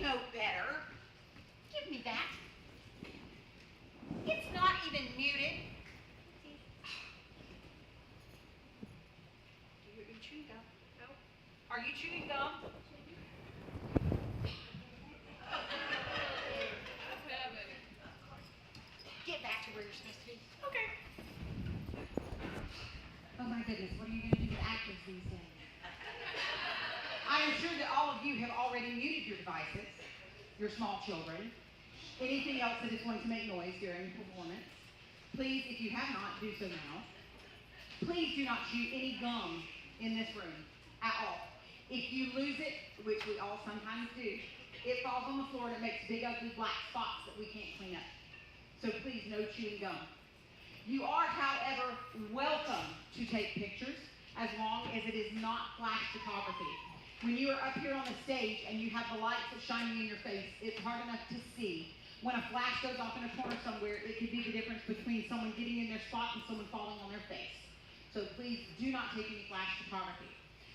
know better. Give me that. It's not even muted. Do you chewing gum? No. Are you chewing gum? Get back to where you're supposed to be. Okay. Oh my goodness, what are you going to do with actors these days? I am sure that all of you have already muted your devices, your small children, anything else that is going to make noise during performance. Please, if you have not, do so now. Please do not chew any gum in this room at all. If you lose it, which we all sometimes do, it falls on the floor and it makes big ugly black spots that we can't clean up. So please, no chewing gum. You are, however, welcome to take pictures as long as it is not flash photography. When you are up here on the stage and you have the lights shining in your face, it's hard enough to see. When a flash goes off in a corner somewhere, it could be the difference between someone getting in their spot and someone falling on their face. So please do not take any flash photography.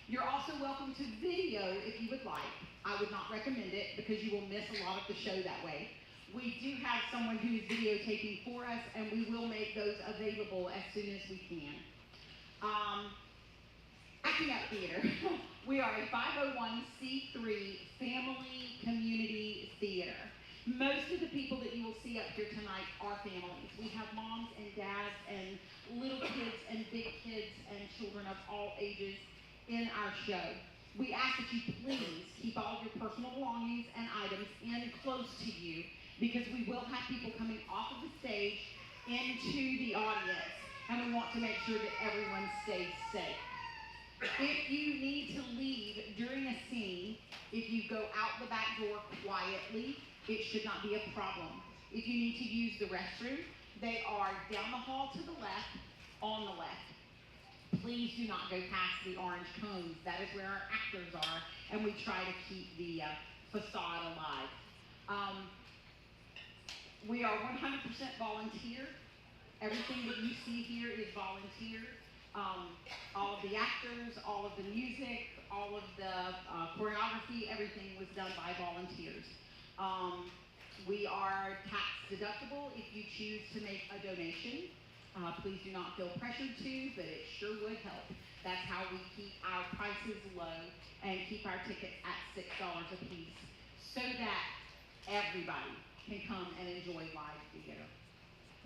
You're also welcome to video if you would like. I would not recommend it because you will miss a lot of the show that way. We do have someone who is videotaping for us, and we will make those available as soon as we can. Acting Up Theater. We are a 501c3 family community theater. Most of the people that you will see up here tonight are families. We have moms and dads and little kids and big kids and children of all ages in our show. We ask that you please keep all of your personal belongings and items in close to you, because we will have people coming off of the stage into the audience, and we want to make sure that everyone stays safe. If you need to leave during a scene, if you go out the back door quietly, it should not be a problem. If you need to use the restroom, they are down the hall to the left, on the left. Please do not go past the orange cones. That is where our actors are, and we try to keep the facade alive. We are 100% volunteer. Everything that you see here is volunteer. All of the actors, all of the music, all of the choreography, everything was done by volunteers. We are tax deductible if you choose to make a donation. Please do not feel pressured to, but it sure would help. That's how we keep our prices low and keep our tickets at $6 a piece, so that everybody can come and enjoy live theater.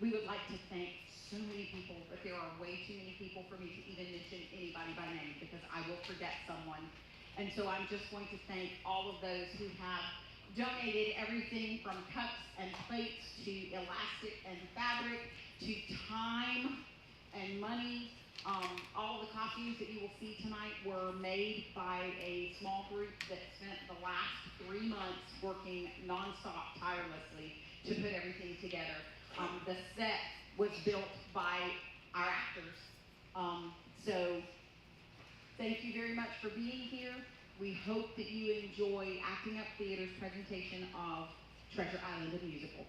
We would like to thank so many people, but there are way too many people for me to even mention anybody by name, because I will forget someone. And so I'm just going to thank all of those who have donated everything from cups and plates to elastic and fabric to time and money. All of the costumes that you will see tonight were made by a small group that spent the last 3 months working nonstop, tirelessly to put everything together. The set was built by our actors. So thank you very much for being here. We hope that you enjoy Acting Up Theater's presentation of Treasure Island, the musical.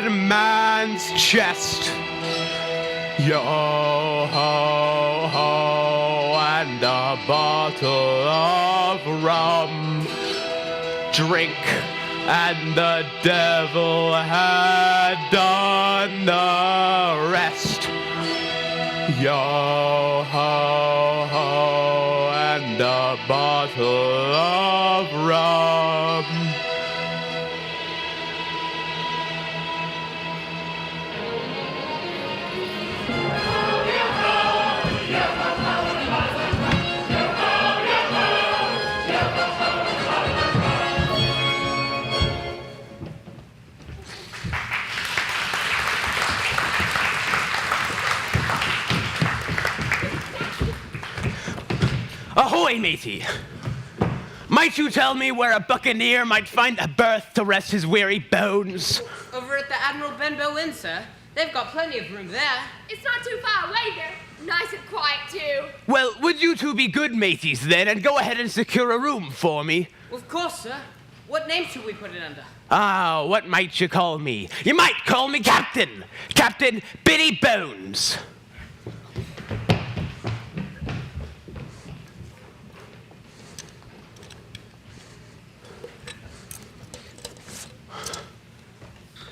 dead man's chest. Yo ho ho, and a bottle of rum. Drink, and the devil had done the rest. Yo ho ho, and a bottle of rum. Ahoy, matey! Might you tell me where a buccaneer might find a berth to rest his weary bones? Over at the Admiral Benbow Inn, sir. They've got plenty of room there. It's not too far away there. Nice and quiet, too. Well, would you two be good mateys then, and go ahead and secure a room for me? Of course, sir. What name should we put it under? Ah, what might you call me? You might call me Captain. Captain Biddy Bones.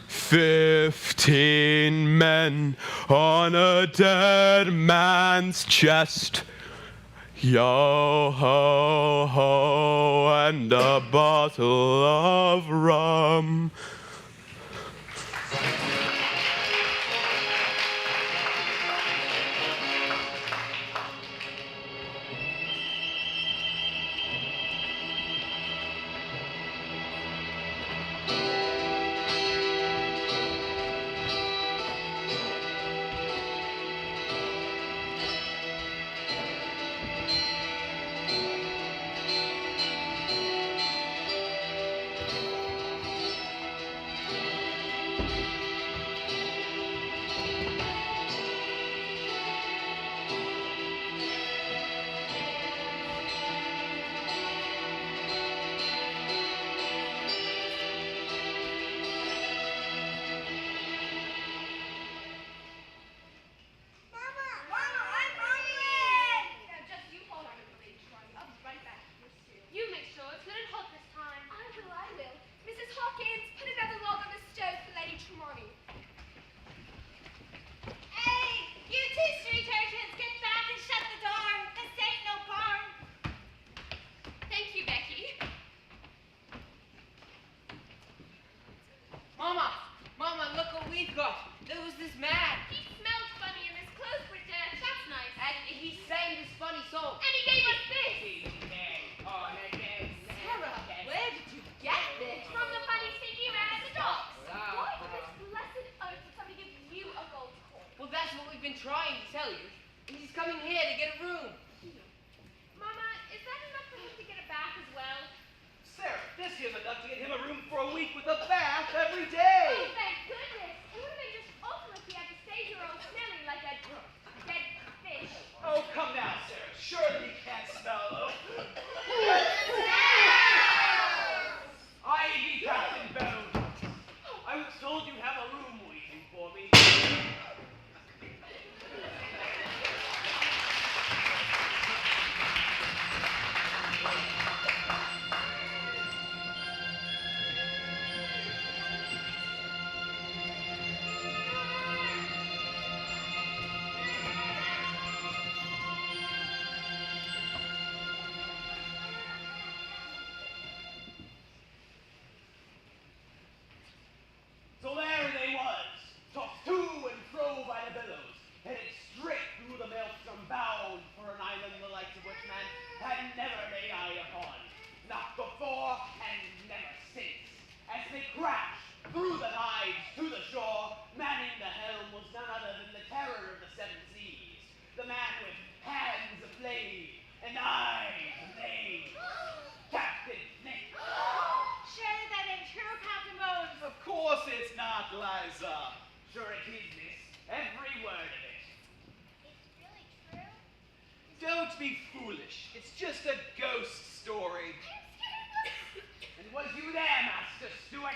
"15 men on a dead man's chest. Yo ho ho, and a bottle of rum." Mama, look what we've got. There was this man. He smelled funny and his clothes were dirty. That's nice. And he sang this funny song. And he gave us this. Sarah, where did you get this? From the funny stinky man at the docks. Wow. Why on this blessed oath did somebody give you a gold coin? Well, that's what we've been trying to tell you. And he's coming here to get a room. Mama, is that enough for him to get a bath as well? Sarah, this here's enough to get him a room for a week with a bath every day. Oh, thank goodness. It would have been just awful if he had to stay here all smelling like a dead fish. Oh, come now, Sarah. Surely he can't smell. I be Captain Bone. I was told you'd have a room waiting for me. So there they was, tossed to and fro by the billows, headed straight through the maelstrom, bound for an island the likes of which man had never laid eye upon, not before and never since. As they crashed through the tides to the shore, manning the helm was none other than the terror of the seven seas, the man with hands of flame and eyes of flame, Captain Nick. Surely that ain't true, Captain Bones. Of course it's not, Liza. Sure it is, miss. Every word of it. It's really true. Don't be foolish. It's just a ghost story. And was you there, Master Stewart?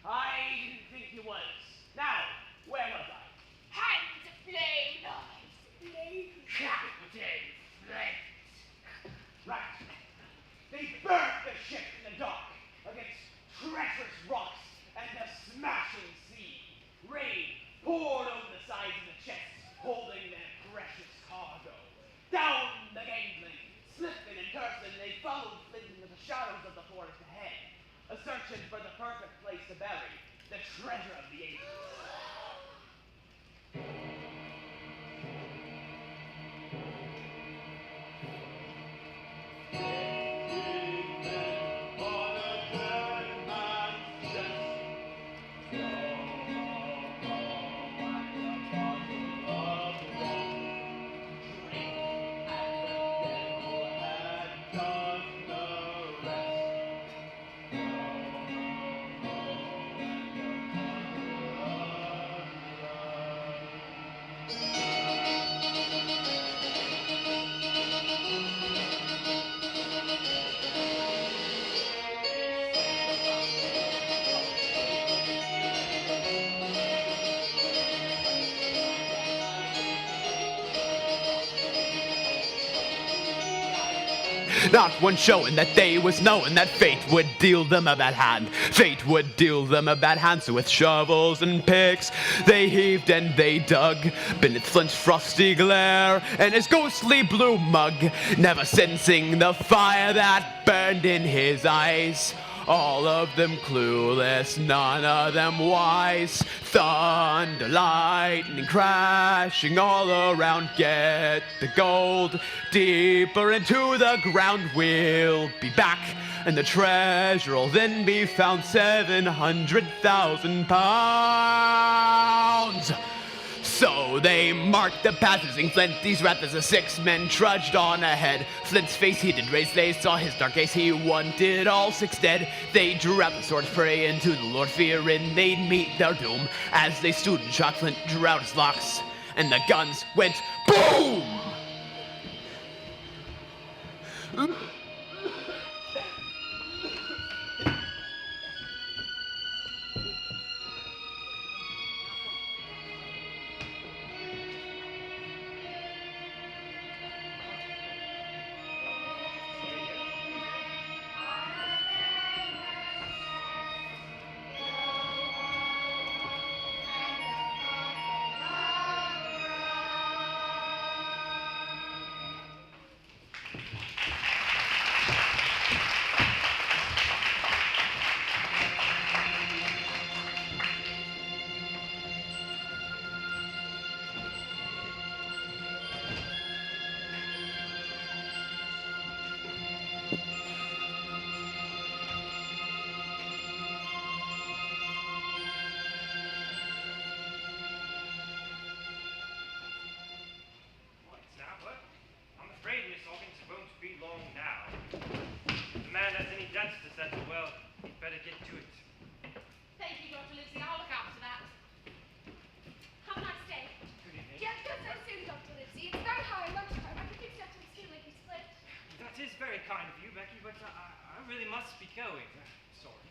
I didn't think treasure of the ages. Not one showing that they was knowing that fate would deal them a bad hand. Fate would deal them a bad hand, so with shovels and picks they heaved and they dug beneath Flint's frosty glare and his ghostly blue mug, never sensing the fire that burned in his eyes. All of them clueless, none of them wise. Thunder, lightning crashing all around. Get the gold deeper into the ground. We'll be back, and the treasure will then be found. 700,000 pounds. So they marked the path, using Flint, these wrath as the 6 men trudged on ahead. Flint's face he did raise, they saw his dark gaze, he wanted all 6 dead. They drew out the swords, pray into the Lord, fearing they'd meet their doom. As they stood and shot, Flint drew out his locks, and the guns went boom! going. Sorry.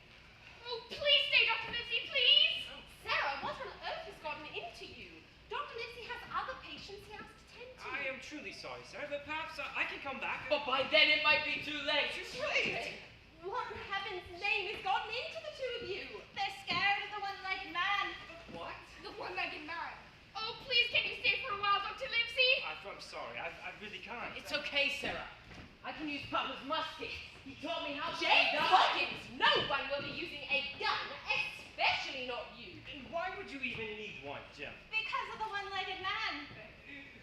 Oh, please stay, Dr. Livesey, please! Oh. Sarah, what on earth has gotten into you? Dr. Livesey has other patients he has to tend to. I am truly sorry, Sarah, but perhaps I can come back. But by then it might be too late. Children, what in heaven's name has gotten into the two of you? They're scared of the one-legged man. What? The one-legged man. Oh, please, can you stay for a while, Dr. Livesey? I'm sorry. I really can't. It's okay, Sarah. I can use Papa's musket. He taught me how to James gun. Hawkins, no one will be using a gun, especially not you. And why would you even need one, Jim? Because of the one-legged man.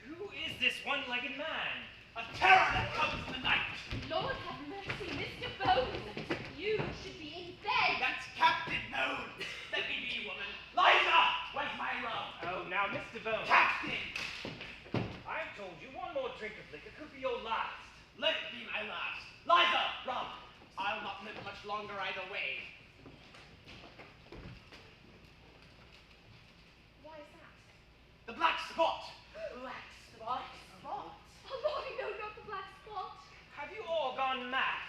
Who is this one-legged man? A terror that comes in the night. Lord have mercy, Mr. Bones. You should be in bed. That's Captain Bones. Let me be, woman. Liza, where's my rum? Oh, now, Mr. Bones. Captain, I've told you one more drink of liquor could be your last. let it be my last. Liza, rum. I'll not live much longer either way. Why is that? The black spot. Black spot. Spot? Oh, Lordy, no, not the black spot. Have you all gone mad?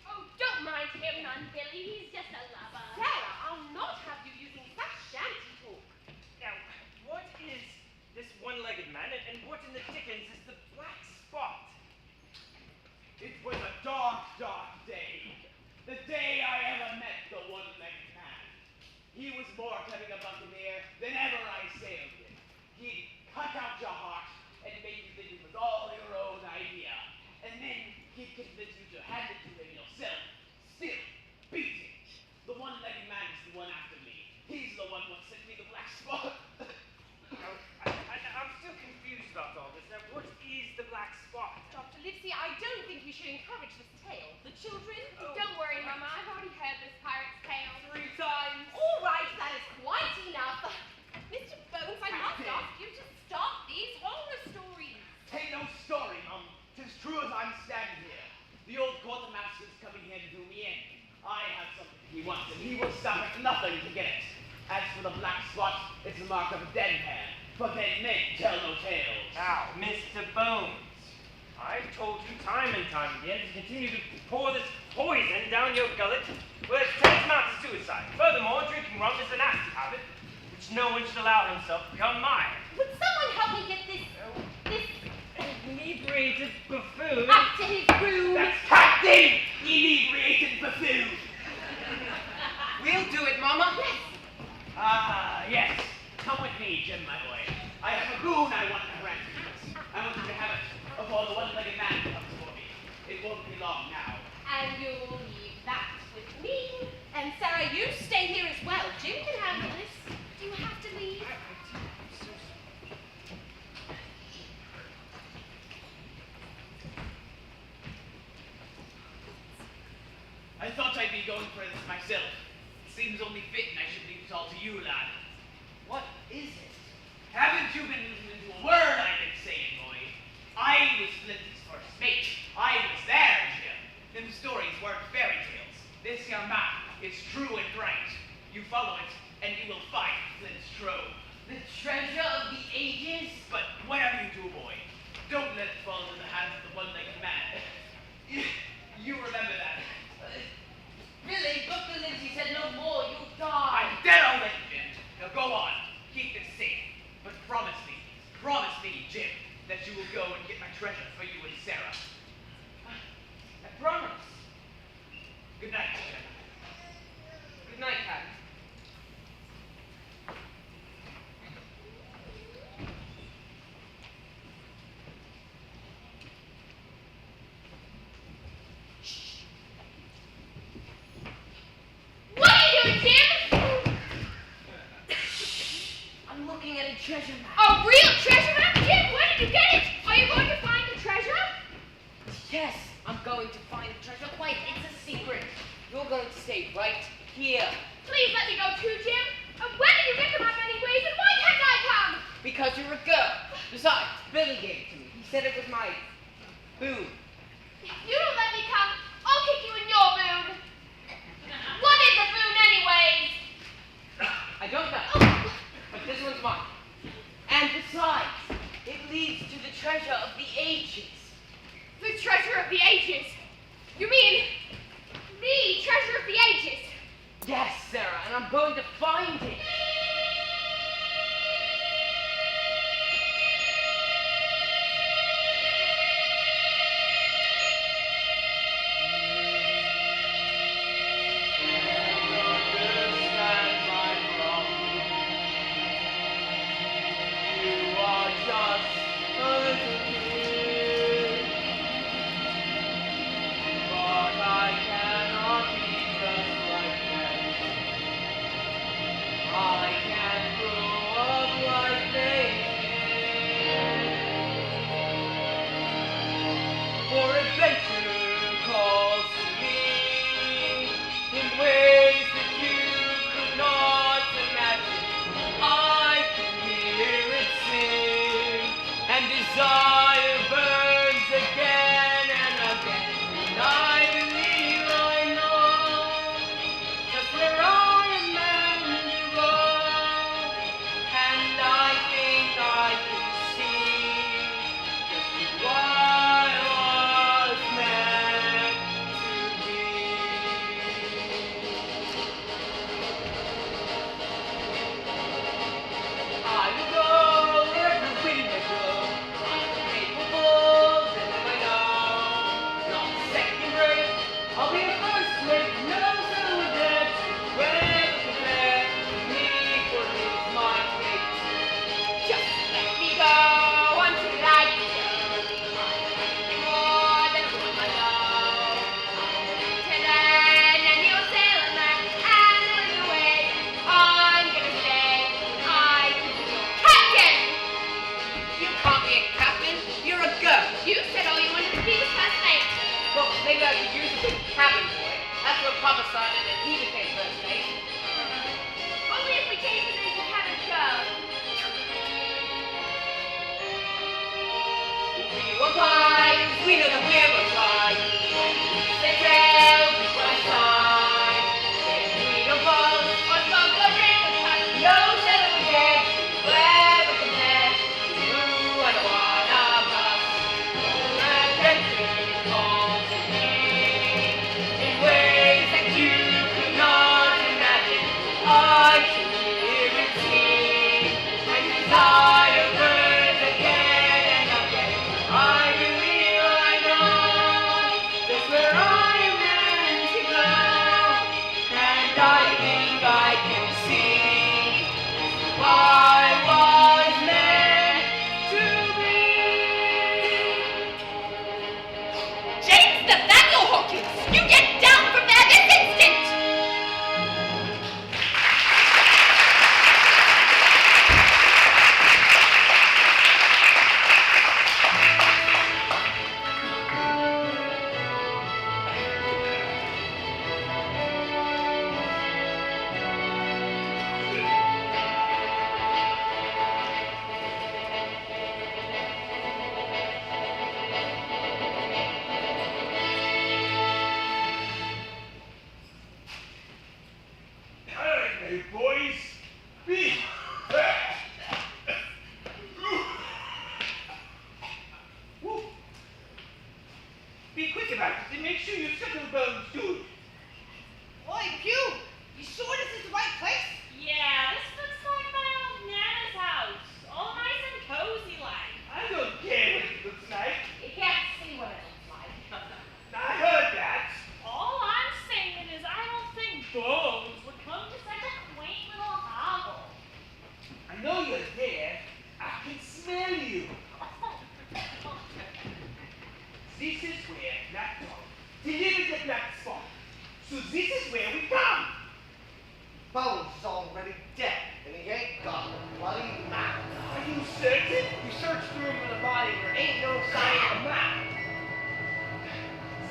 Oh, don't mind him, none, Billy. He's just a lover. Sarah, I'll not have you using such shanty talk. Now, what is this one-legged man, and what in the dickens is the black spot? It was a dark, dark day. The day I ever met spot. I'm still confused about all this. Now, what is the black spot? Dr. Livesey, I don't think you should encourage this tale. The children? Oh. Don't worry, Mama. I've already heard this pirate's tale 3 times. All right, that is quite enough. Mr. Bones, I must ask you to stop these horror stories. Take no story, Mum. 'Tis true as I'm standing here. The old quartermaster's coming here to do me in. I have something he wants, and he will stop at nothing to get it. As for the black spot, it's the mark of a dead man. But dead men tell no tales. Now, Mr. Bones, I've told you time and time again to continue to pour this poison down your gullet. Well, it's tantamount to suicide. Furthermore, drinking rum is a nasty habit, which no one should allow himself to become mine. Would someone help me get this Inebriated buffoon. up to his room? That's Captain Inebriated Buffoon. We'll do it, Mama. Ah, yes. Come with me, Jim, my boy. I have a boon I want to grant you. I want you to have it before the one-legged man comes for me. It won't be long now. And you'll leave that with me. And Sarah, you stay here as well. Jim can handle this. Do you have to leave? I thought I'd be going for this myself. It seems only fitting I should leave it all to you, lad. What is it? Haven't you been listening to a word I've been saying, boy? I was Flinty's first mate. I was there, Jim. Them stories weren't fairy tales. This young map is true and right. You follow it, and you will find Flint's trove. The treasure of the ages? But whatever you do, boy, don't let it fall into the hands of the one-legged man. You remember that. Billy, Dr. Lindsay said no more. You'll die. I'm dead already, Jim. Now go on. Keep this safe. But promise me, Jim, that you will go and get my treasure for you and Sarah. I promise. Good night, Jim. Good night, Captain. What are you doing, Jim? I'm looking at a treasure map. A real treasure map? Jim, where did you get it? Are you going to find the treasure? Yes, I'm going to find the treasure. Wait, it's a secret. You're going to stay right here. Please let me go too, Jim. When did you get the map anyways, and why can't I come? Because you're a girl. Besides, Billy gave it to me. He said it was my boon. If you don't let me come, I'll kick you in your boon. What is a boon anyways? I don't know, but this one's mine. And besides, it leads to the treasure of the ages. The treasure of the ages. You mean the treasure of the ages? Yes, Sarah, and I'm going to find it.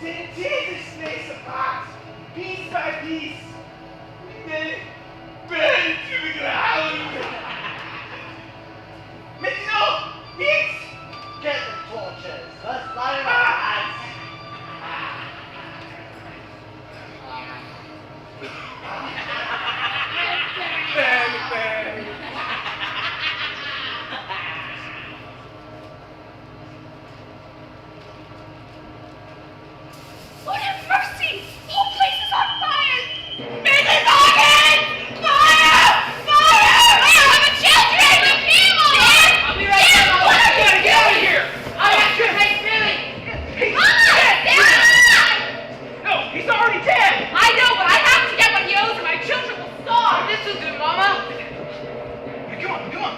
Then tear this place apart, piece by piece. Then burn to the ground. Matinee, Hicks, get the torches. Let's light our hands. Burn, burn. Lord have mercy! The whole place is on fire! Mrs. Hawkins! Fire! Fire! Where are the children? The people! I'll be right back. What are You gotta get out of here! I have to take Billy! No, he's already dead! I know, but I have to get what he owes or my children will starve! This will do, Mama! Hey, come on, come on!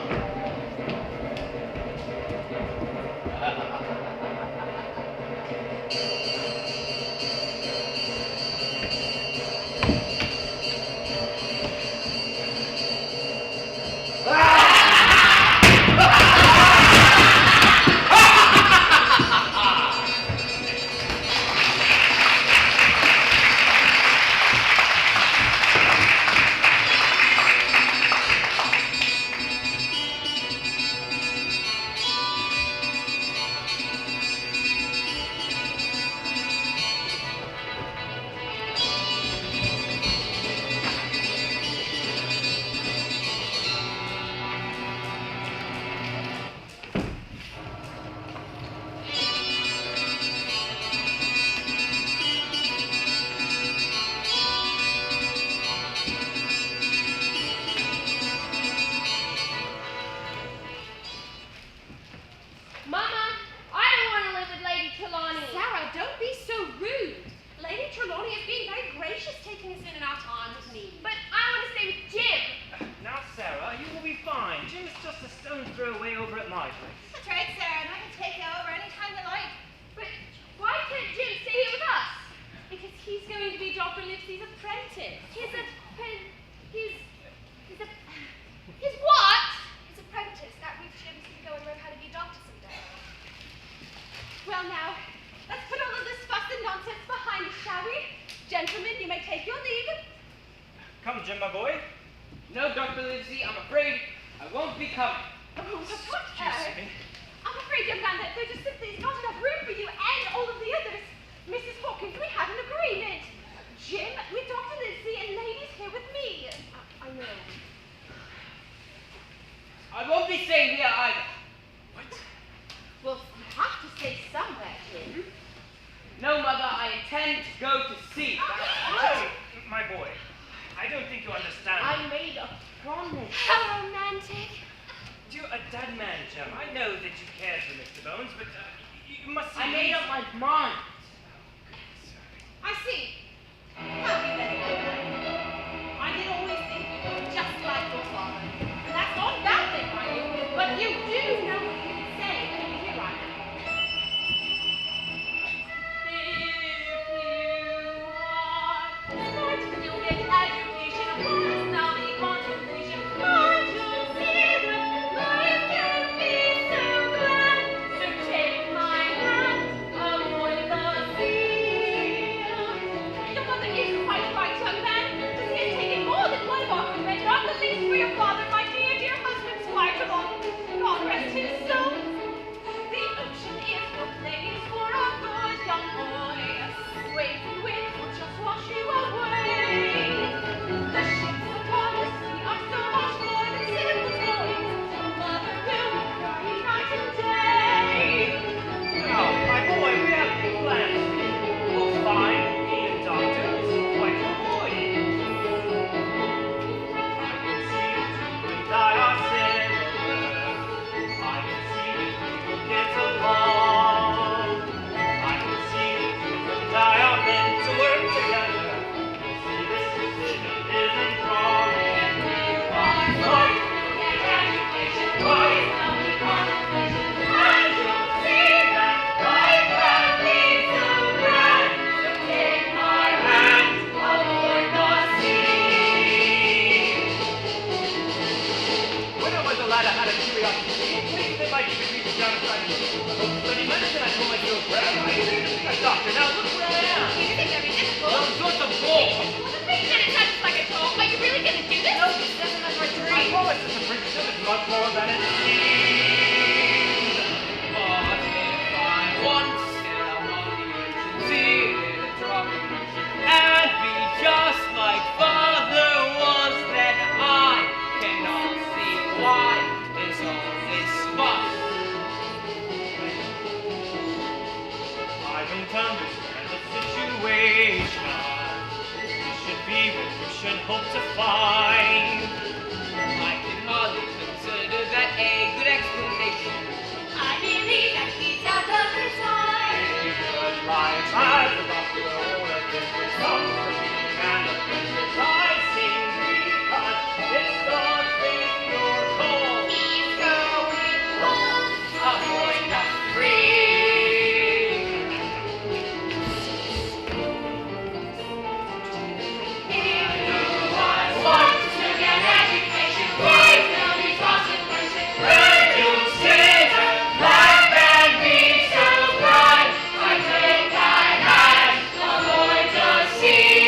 Mama, I don't want to live with Lady Trelawney. Sarah, don't be so rude. Lady Trelawney is being very gracious taking us in our time with me. But I want to stay with Jim. Now, Sarah, you will be fine. Jim's just a stone's throw away over at my place. That's right, Sarah, and I can take you over any time you like. But why can't Jim stay here with us? Because he's going to be Dr. Livesey's apprentice. His what? His apprentice. That means Jim's going to go and learn how to be a doctor someday. Well now, let's put all of this fuss and nonsense behind us, shall we? Gentlemen, you may take your leave. Come, Jim, my boy. No, Dr. Livesey, I'm afraid I won't be coming. Oh, what? Excuse me. I'm afraid, young man, that there just simply is not enough room for you and all of the others. Mrs. Hawkins, we had an agreement. Jim, with Dr. Livesey and ladies here with me. I know. I won't be staying here either. Well, you have to stay somewhere, Jim. No, Mother, I intend to go to sea. Jim, my boy, I don't think you understand. I made a promise. How romantic. You're a dead man, Jim. I know that you care for Mr. Bones, but you must see I made up my mind. I see. Happy then. I did always think you were just like your father. And that's not a bad thing, mind you. But you do know what you can say. Here I am. If you are smart, you'll get education, a personality, contemplation. Aren't you see that life can be so glad? So take my hand, avoid the sea. Your mother is quite right, young man. To see it taking more than one of our good men, not the least for your father, my dear, dear husband, Squire Trelawney. God rest his soul. The ocean is no place for a good young boy. Waves and winds will just wash you away. The ships upon the sea are so much more than simple toys. Mother will be crying night and day. Now, my boy, we have plans. We'll find me a doctor who's quite a boy. I can see that you and I are similar. I can see that we will get along. I can see that you and I are meant to work together. See, this decision isn't wrong. If you are smart, you'll get education, boys, lovely contemplation. And you'll see that life can be so grand. So take my hand, aboard the sea. When I was a lad, I had a curiosity. Things that might even reach down and try to teach me. I hope to study medicine. I told myself, well, I need to be a doctor. Now look where hope to find. I can hardly consider that a good explanation. I believe that he's out of his mind. Good life has the doctor all of this is comforting and the praises I sing because it's God's faith your call. He's going home. A boy not free. If you want to get education, please there'll be consequences. When you see that life can be so bright, I think I had a boy to see.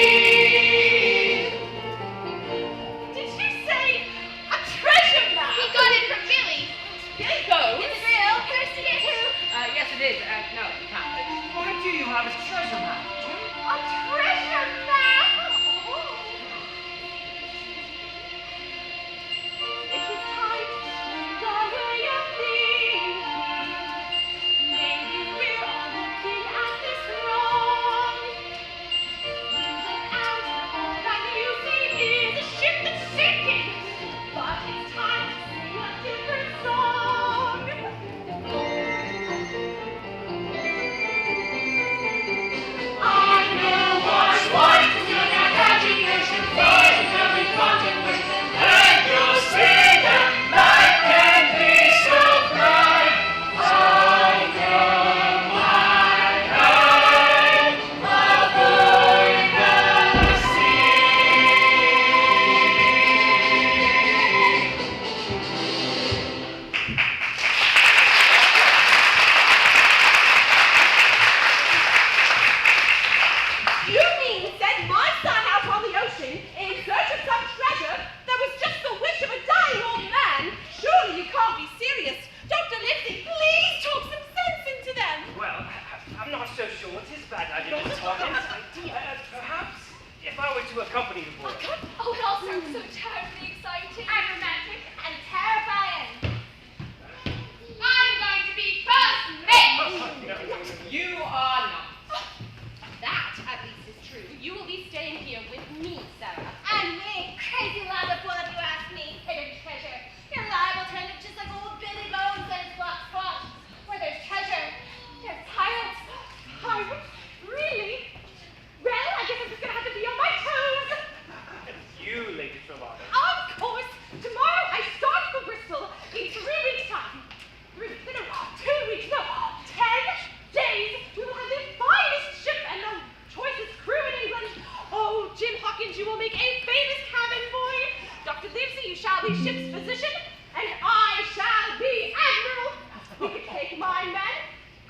Did you say a treasure map? He got it from Billy. Billy goes. Is it real? Can I see it too? Yes, it is. No, you can't. Why do you have a treasure map? A treasure map? It is time to change our way of thinking. Maybe we're all looking at this wrong. You look out and all that you see is a ship that's sinking. But it's time to sing a different song. I know what's right to get education, please there'll be contemplation. And you'll see that life can be so bright. I know I am a boy in the You mean send my son out on the ocean in search of some treasure that was just the wish of a dying old man? Surely you can't be serious. Dr. Livesey, please talk some sense into them. Well, I'm not so sure what is bad idea to talk in. Perhaps if I were to accompany the boy. Oh, it all sounds so terribly exciting. And romantic and terrifying. I'm going to be first mate. You are not. That, at least, is true. You will be staying here with me, Sarah. And me, crazy lad of what you ask me, hidden treasure. You're liable to end up just like old Billy Bones and his black spot. Where there's treasure, there's pirates. Pirates? Really? Well, I guess I'm just gonna have to be on my toes. You, Lady Trelawney. Of course. Tomorrow I start for Bristol in 3 weeks' time. 3 weeks? No, 2 weeks. No, 10 days. We will have the finest ship and the choicest crew in England. Oh, Jim Hawkins, you will make a famous cabin boy. Dr. Livesey, you shall be ship's physician, and I shall be admiral. You can take my men,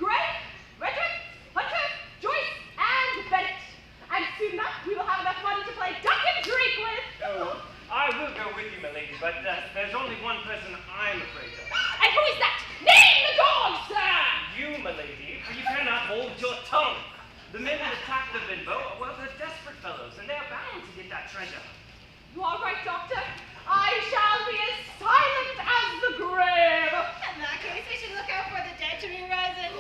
Gray, Redrick, Hunter, Joyce, and Bennett. And soon enough, we will have enough money to play duck and drink with. Oh, I will go with you, my lady, but there's only one person I'm afraid of. And who is that? Name the dog, sir! You, my lady, for you cannot hold your tongue. The men that attacked the bimbo, well, they're desperate fellows, and they're bound to get that treasure. You are right, Doctor. I shall be as silent as the grave. In that case, we should look out for the dead to be rising.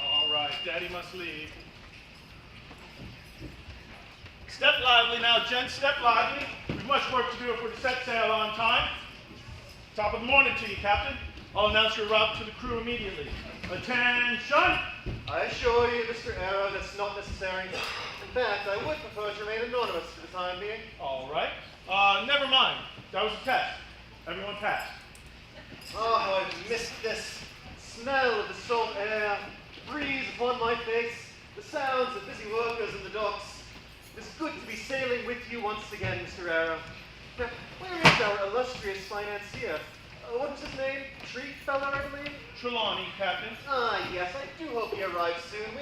All right, Daddy must leave. Step lively now, gents, step lively. We've much work to do if we're to set sail on time. Top of the morning to you, Captain. I'll announce your route to the crew immediately. Attention! I assure you, Mr. Arrow, that's not necessary. In fact, I would prefer to remain anonymous for the time being. All right. Never mind. That was a test. Everyone passed. Oh, how I've missed this. Smell of the salt air, the breeze upon my face, the sounds of busy workers in the docks. It's good to be sailing with you once again, Mr. Arrow. Now, where is our illustrious financier? What was his name? Treatfeller, I believe? Trelawney, Captain. Ah, yes, I do hope he arrives soon.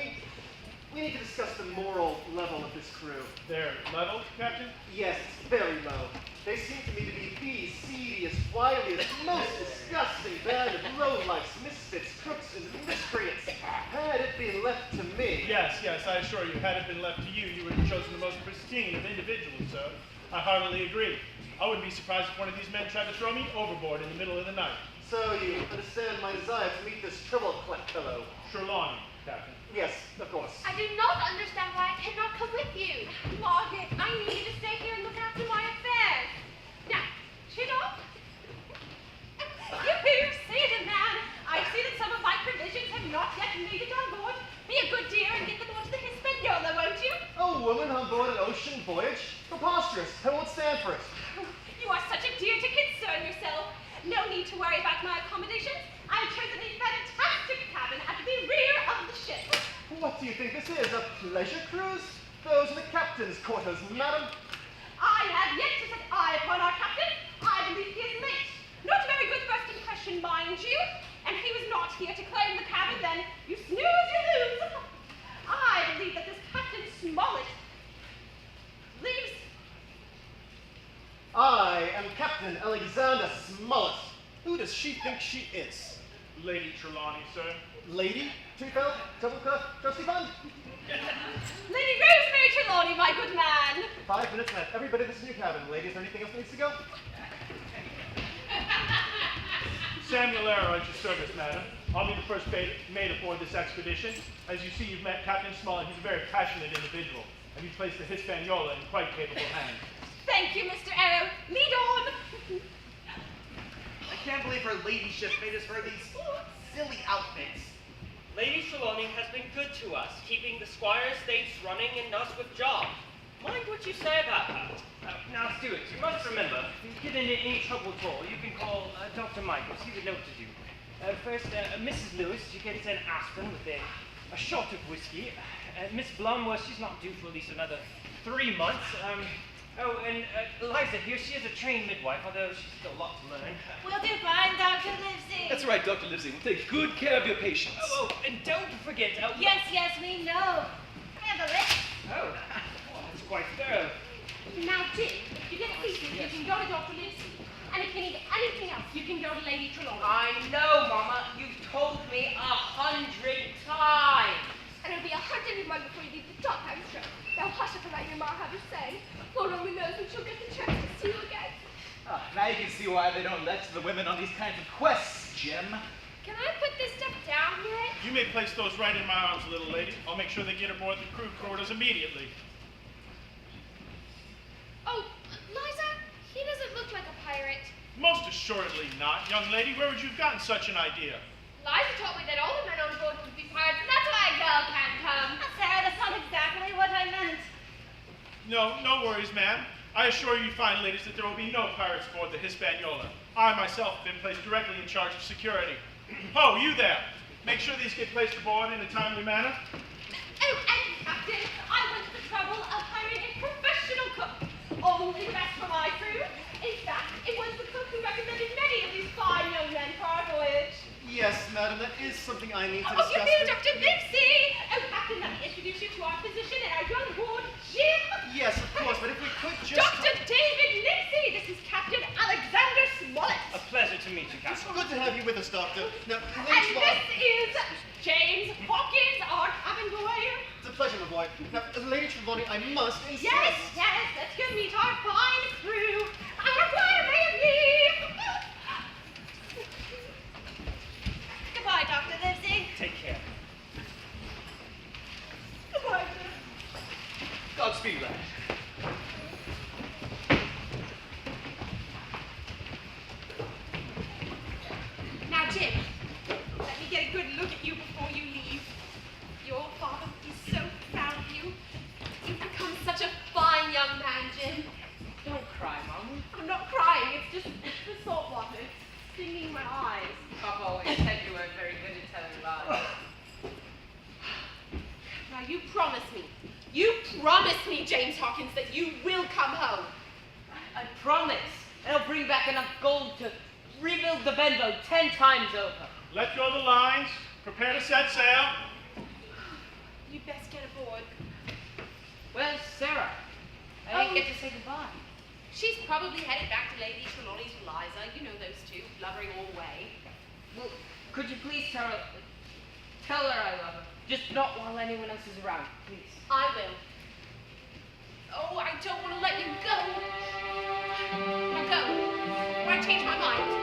We need to discuss the moral level of this crew. Their level, Captain? Yes, it's very low. They seem to me to be the seediest, wiliest, most disgusting band of lowlifes, misfits, crooks, and miscreants. Had it been left to me... Yes, I assure you, had it been left to you, you would have chosen the most pristine of individuals, sir. I heartily agree. I wouldn't be surprised if one of these men tried to throw me overboard in the middle of the night. So you understand my desire to meet this treble-clef fellow? Trelawney, Captain. Yes, of course. I do not understand why I cannot come with you. Margaret, I need you to stay here and look after my affairs. Now, chin up. You here, say it, man. I see that some of my provisions have not yet made it on board. Be a good dear and get them onto the Hispaniola, won't you? A woman on board an ocean voyage? Preposterous. I won't stand for it. You are such a dear to concern yourself. No need to worry about my accommodations. I have chosen a fantastic cabin at the rear of the ship. What do you think this is, a pleasure cruise? Those are the captain's quarters, madam. I have yet to set eye upon our captain. I believe he is late. Not a very good first impression, mind you. And he was not here to claim the cabin, then you snooze, you lose. I believe that this Captain Smollett leaves. I am Captain Alexander Smollett. Who does she think she is? Lady Trelawney, sir. Lady? Two-felt? Double-cuff? Trusty fund? Lady Rosemary Trelawney, my good man. 5 minutes and I have every bit of this new cabin. Lady, is there anything else that needs to go? Samuel Arrow at your service, madam. I'll be the first mate aboard this expedition. As you see, you've met Captain Smollett. He's a very passionate individual, and he's placed the Hispaniola in quite capable hands. Thank you, Mr. Arrow. Lead on. I can't believe her ladyship made us wear these silly outfits. Lady Trelawney has been good to us, keeping the Squire estates running and us with jobs. Mind what you say about her. Now, Stuart, you must remember, if you get into any trouble at all, you can call Dr. Michaels. He would know what to do. First, Mrs. Lewis, she gets an aspirin with a shot of whiskey. Miss Blum, well, she's not due for at least another 3 months. Oh, and Eliza here, she is a trained midwife, although she's still a lot to learn. We'll do fine, Dr. Livesey. That's right, Dr. Livesey. We'll take good care of your patients. Oh, and don't forget... Yes, we know. Have a list. Oh, that's quite thorough. Now, Jim, if you get pieces, you can go to Dr. Livesey. And if you need anything else, you can go to Lady Trelawney. I know, Mama. You've told me 100 times. And it'll be 101 before you leave the dock, I'm sure. Now hush up and let your ma have her say. Lord only knows when she'll get the chance to see you again. Now you can see why they don't let the women on these kinds of quests, Jim. Can I put this stuff down yet? You may place those right in my arms, little lady. I'll make sure they get aboard the crew quarters immediately. Oh, Liza, he doesn't look like a pirate. Most assuredly not. Young lady, where would you have gotten such an idea? Liza told me that all the men on board would be pirates, and that's why a girl can't come. Sarah, that's not exactly what I meant. No worries, ma'am. I assure you fine ladies that there will be no pirates aboard the Hispaniola. I myself have been placed directly in charge of security. Oh, you there. Make sure these get placed aboard in a timely manner. Oh, and Captain, I went to the trouble of hiring a professional cook. Only the best for my crew. In fact, it was the cook who recommended many of these fine young men for our voyage. Yes, madam, that is something I need to Oh, discuss. you do, Dr. Livesey! Oh, Captain, let me introduce you to our physician and our young ward, Jim. Yes, of course, but if we could just... Dr. David Livesey, this is Captain Alexander Smollett. A pleasure to meet you, It's Captain. good to have you with us, Doctor. Now, And Lady this is James Hawkins, our cabin boy. It's a pleasure, my boy. Now, Lady Trelawney, I must insist. Yes, let's go meet our fine crew. Our fine lady. Goodbye, Dr. Livesey. Take care. Goodbye, Jim. Godspeed, lad. Now, Jim, let me get a good look at you before you leave. Your father will be so proud of you. You've become such a fine young man, Jim. Don't cry, Mom. I'm not crying, it's just the salt water. It's stinging my eyes. Papa always said you were very good at telling lies. Now, you promise me You promised me, James Hawkins, that you will come home. I promise. And I'll bring back enough gold to rebuild the Benbow 10 times over. Let go the lines. Prepare to set sail. You'd best get aboard. Where's Sarah? I didn't get to say goodbye. She's probably headed back to Lady Trelawney's with Liza. You know those two, blubbering all way. Well, could you please tell her I love her? Just not while anyone else is around, please. I will. Oh, I don't want to let you go. Now go. Or I change my mind.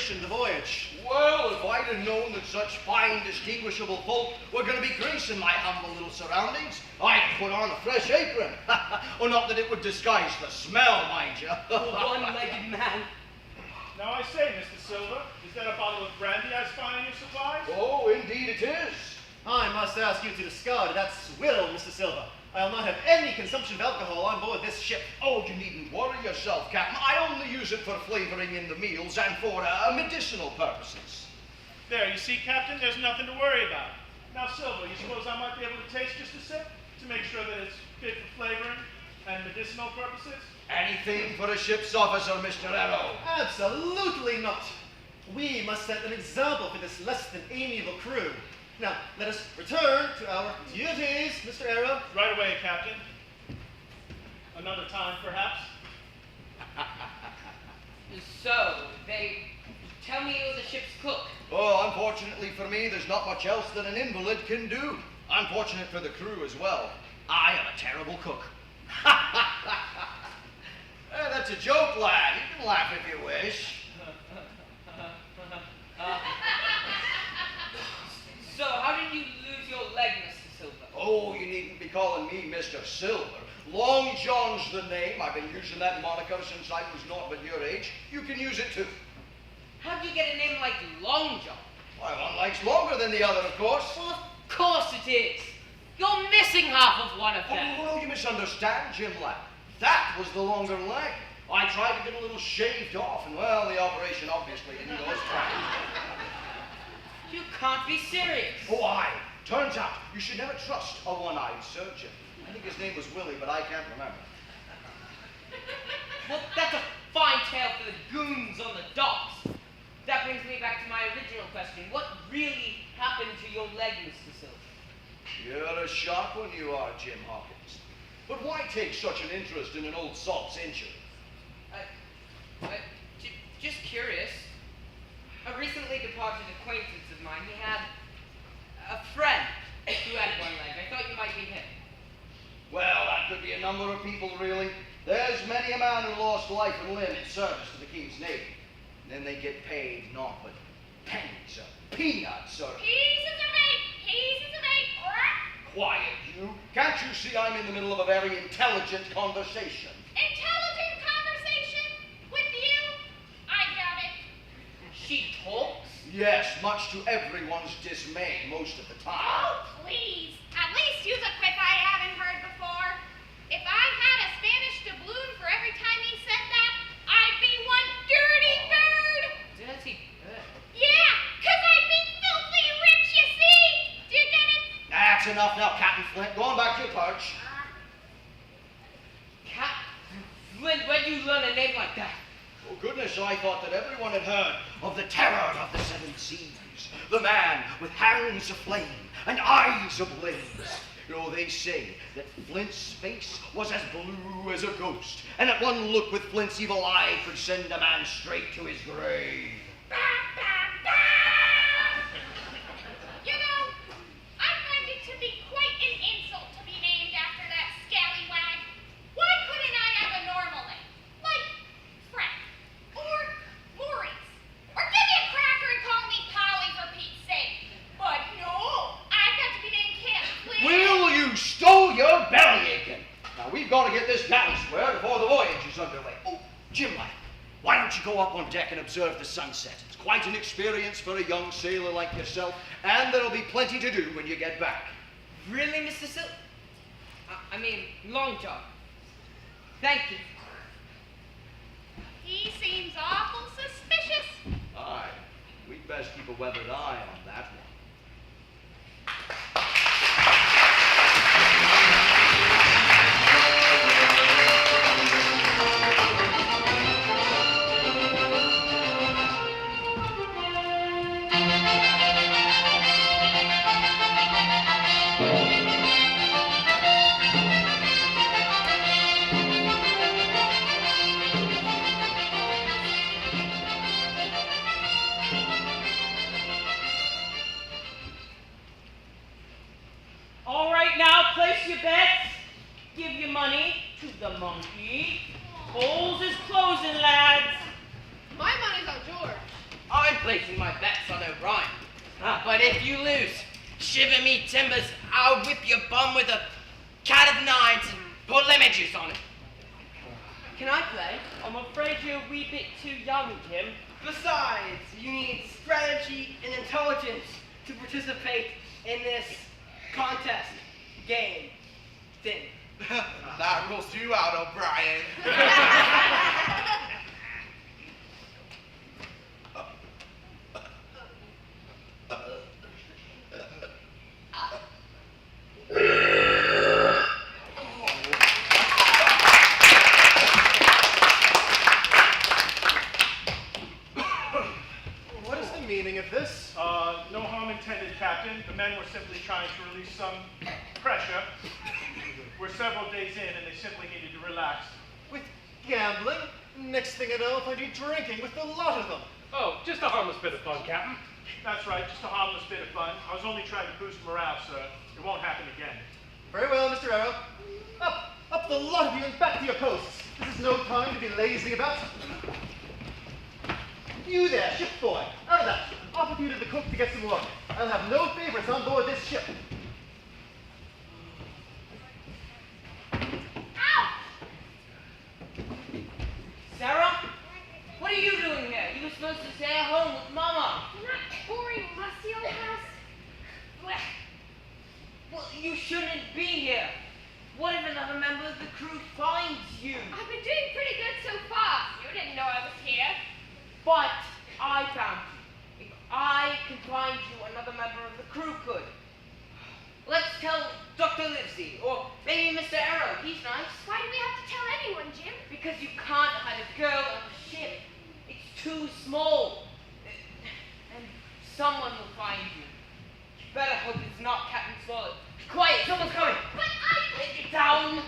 preparation of the voyage? Well, if I'd have known that such fine, distinguishable folk were going to be gracing my humble little surroundings, I'd have put on a fresh apron. Oh, not that it would disguise the smell, mind you. One-legged man. Now I say, Mr. Silver, is that a bottle of brandy I spy in your supplies? Oh, indeed it is. I must ask you to discard that swill, Mr. Silver. I'll not have any consumption of alcohol on board this ship. Oh, you needn't worry yourself, Captain. I only use it for flavoring in the meals and for medicinal purposes. There, you see, Captain, there's nothing to worry about. Now, Silver, you suppose I might be able to taste just a sip to make sure that it's fit for flavoring and medicinal purposes? Anything for a ship's officer, Mr. Arrow. Absolutely not. We must set an example for this less than amiable crew. Now, let us return to our duties, Mr. Arrow. Right away, Captain. Another time, perhaps. So, they tell me you're the ship's cook. Oh, unfortunately for me, there's not much else that an invalid can do. Unfortunate for the crew as well. I am a terrible cook. That's a joke, lad. You can laugh if you wish. So, how did you lose your leg, Mr. Silver? Oh, you needn't be calling me Mr. Silver. Long John's the name. I've been using that moniker since I was not but your age. You can use it too. How'd you get a name like Long John? Why, one leg's longer than the other, of course. Well, of course it is. You're missing half of one of them. Oh, you misunderstand, Jim lad. That was the longer leg. I tried to get a little shaved off, and well, the operation obviously didn't go as planned. You can't be serious. Oh, turns out you should never trust a one-eyed surgeon. I think his name was Willie, but I can't remember. Well, that's a fine tale for the goons on the docks. That brings me back to my original question. What really happened to your leg, Mr. Silver? You're a sharp one, you are, Jim Hawkins. But why take such an interest in an old salt's injury? Just curious. A recently departed acquaintance of mine, he had a friend who had one leg. I thought you might be him. Well, that could be a number of people, really. There's many a man who lost life and limb in service to the King's Navy. And then they get paid naught but pennies or peanuts or... Pieces of eight. Quiet, you. Can't you see I'm in the middle of a very intelligent conversation? Intelligent conversation with you? I doubt it. She talks? Yes, much to everyone's dismay most of the time. Oh, please. At least use a quip I haven't heard before. If I had a Spanish doubloon for every time he said that, I'd be one dirty bird. Dirty bird? Yeah, 'cause I'd be filthy rich, you see. Do you get it? That's enough now, Captain Flint. Go on back to your perch. Where'd you learn a name like that? Oh, goodness, I thought that everyone had heard of the terror of the seven seas. The man with hands aflame and eyes ablaze. You know, they say that Flint's face was as blue as a ghost, and at one look with Flint's evil eye could send a man straight to his grave. You know, I find it to be quite an insult to be named after that scallywag. Why couldn't I have a normal name? Like Frank, or Maurice, or give me a cracker and call me Polly for Pete's sake. But no, I've got to be named Captain Flint. Will you stow your belly aching? Now, we've got to get this galley square before the voyage is underway. Oh, Jim, lad, why don't you go up on deck and observe the sunset? It's quite an experience for a young sailor like yourself, and there'll be plenty to do when you get back. Really, Mr. Silver? I mean, Long John. Thank you. He seems awful suspicious. Aye, we'd best keep a weathered eye on that one. But if you lose, shiver me timbers, I'll whip your bum with a cat of nines and put lemon juice on it. Can I play? I'm afraid you're a wee bit too young, Jim. Besides, you need strategy and intelligence to participate in this contest game thing. That rules you out, O'Brien. What is the meaning of this? No harm intended, Captain. The men were simply trying to release some pressure. We're several days in, and they simply needed to relax. With gambling? Next thing I know, I'll find you drinking with the lot of them. Oh, just a harmless bit of fun, Captain. That's right, just a harmless bit of fun. I was only trying to boost morale, sir. It won't happen again. Very well, Mr. Arrow. Up the lot of you and back to your posts. This is no time to be lazing about. You there, ship boy. Out of that. Off with you to the cook to get some work. I'll have no favorites on board this ship. Sarah? What are you doing here? You were supposed to stay at home with Mama. That boring, musty old house. Blech. Well, you shouldn't be here. What if another member of the crew finds you? I've been doing pretty good so far. You didn't know I was here. But I found you. If I can find you, another member of the crew could. Let's tell Dr. Livesey, or maybe Mr. Arrow. He's nice. Why do we have to tell anyone, Jim? Because you can't hide a girl on a ship. It's too small. And someone will find you. You better hope it's not Captain Smollett. Quiet, someone's coming. But I... Down.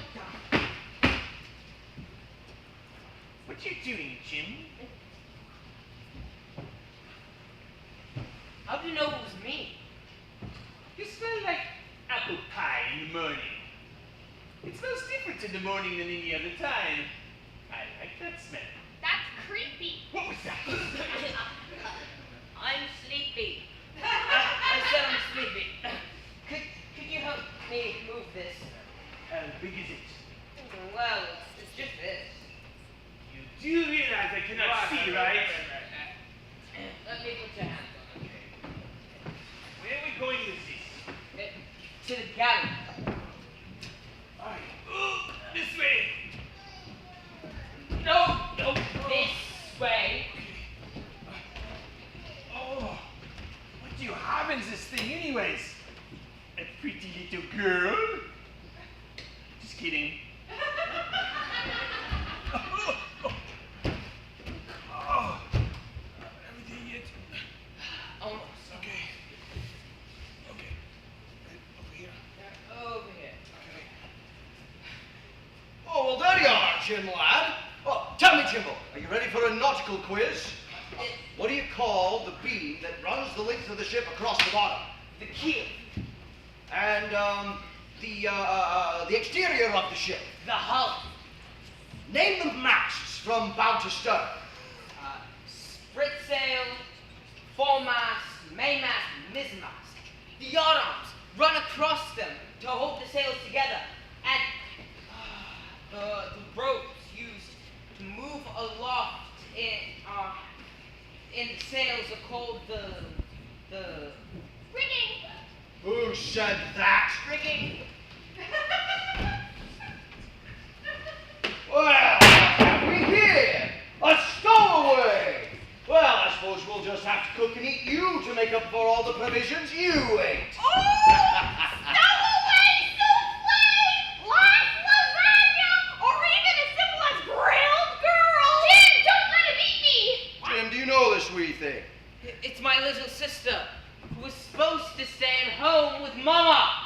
What you doing, Jim? How do you know it was me? You smell like apple pie in the morning. It smells different in the morning than any other time. I like that smell. That's creepy. What was that? I'm sleepy. I said I'm sleepy. Could you help me move this? How big is it? Well, it's just this. You do realize I cannot see, right? Let me put your hand on it. Where are we going with this? To the galley. All right. Oh, this way. No, this way. Oh, what do you have in this thing anyways? A pretty little girl? Just kidding. Oh, everything yet? Almost. Okay. Over here. Over here. Oh, well, there you are, Jim, lad. Oh, tell me, Jimbo, are you ready for a nautical quiz? What do you call the beam that runs the length of the ship across the bottom? The keel. And, the exterior of the ship? The hull. Name the masts from bow to stern. Spritsail, foremast, mainmast, mizzenmast. The yard arms run across them to hold the sails together, and the ropes used to move aloft in the sails are called the Rigging. Who said that? rigging. Well, have we here? A stowaway! Well, I suppose we'll just have to cook and eat you to make up for all the provisions you ate. Stowaway, souffle, last lasagna, or even as simple as grilled girl. Jim, don't let him eat me. Jim, do you know this wee thing? It's my little sister, who was supposed to stay at home with Mama.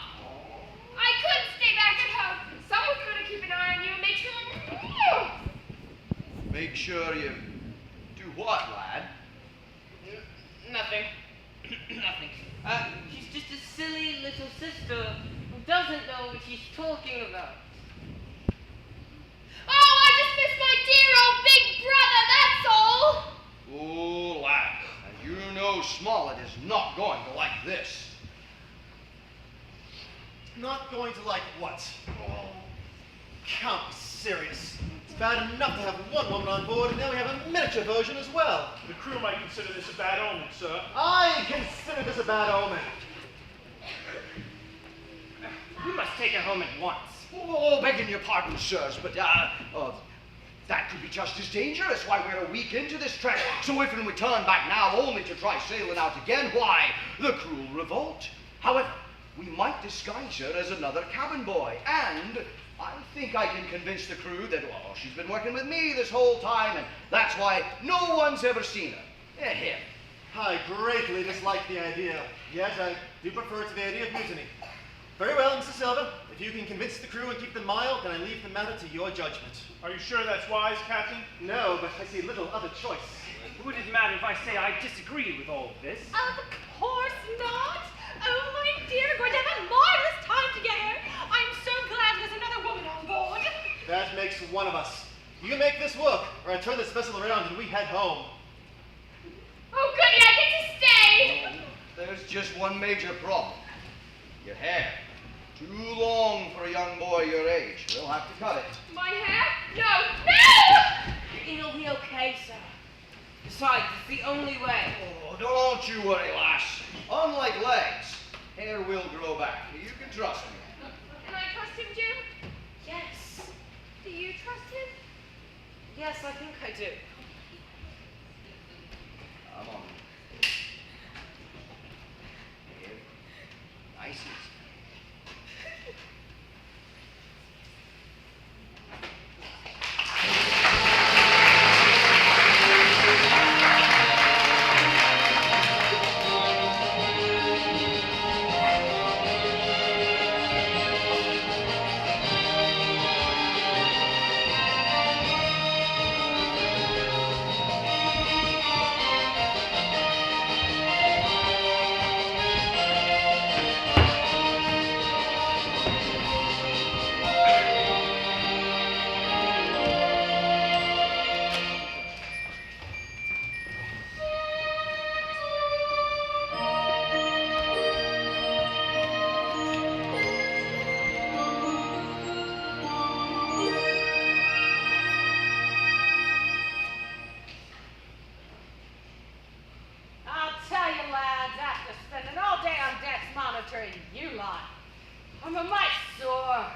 I couldn't stay back at home. Someone's going to keep an eye on you and make sure Make sure you do what, lad? Nothing. Nothing. She's just a silly little sister who doesn't know what she's talking about. Oh, I just miss my dear old big brother, that's all. Oh, lad, and you know Joe Smollett is not going to like this. Not going to like what? Oh, can't be serious. It's bad enough to have one woman on board, and now we have a miniature version as well. The crew might consider this a bad omen, sir. I consider this a bad omen. We must take her home at once. Oh, begging your pardon, sirs, but that could be just as dangerous. Why, we're a week into this trek, so if we turn back now only to try sailing out again, why, the crew will revolt. However, we might disguise her as another cabin boy, and I think I can convince the crew that, well, she's been working with me this whole time, and that's why no one's ever seen her. Here. I greatly dislike the idea. Yes, I do prefer to the idea of mutiny. Very well, Mr. Silver. If you can convince the crew and keep them mild, then I leave the matter to your judgment. Are you sure that's wise, Captain? No, but I see little other choice. Would it matter if I say I disagree with all this? Of course not. Oh, my dear, we're going to have a marvelous time together. I'm so glad there's another woman on board. That makes one of us. You make this work, or I turn this vessel around and we head home. Oh, goody, I get to stay. There's just one major problem. Your hair. Too long for a young boy your age. We'll have to cut it. My hair? No, no! It'll be okay, sir. Besides, it's the only way. Oh, don't you worry, lass. Unlike legs, hair will grow back. You can trust me. Can I trust him, Jim? Yes. Do you trust him? Yes, I think I do. Come on. Here. Nice and easy. I'll tell you, lads, after spending all day on decks monitoring you lot, I'm a mite sore.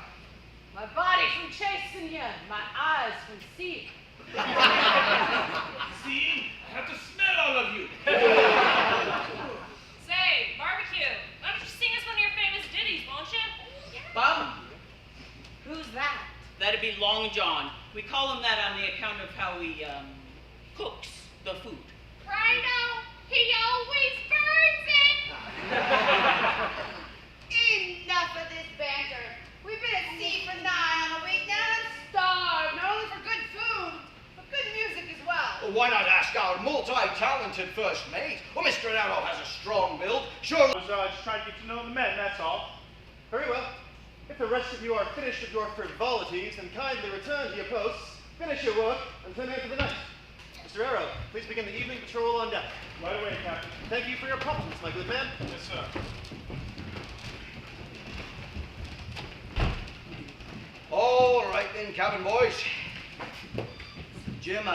My body from chasing you, my eyes from seeing. See? I have to smell all of you. Say, barbecue, why don't you sing us one of your famous ditties, won't you? Bum? Who's that? That'd be Long John. We call him that on the account of how he, cooks the food. Rhino, he always burns it. Enough of this banter. We've been at sea for nigh on a week now and I'm starved, not only for good food, but good music as well. Well, why not ask our multi-talented first mate? Well, Mr. Arrow has a strong build. Sure. I was just trying to get to know the men, that's all. Very well. If the rest of you are finished with your frivolities, then kindly return to your posts, finish your work, and turn in for the night. Mr. Arrow, please begin the evening patrol on deck. Right away, Captain. Thank you for your compliments, my good man. Yes, sir. All right then, cabin boys. Jim,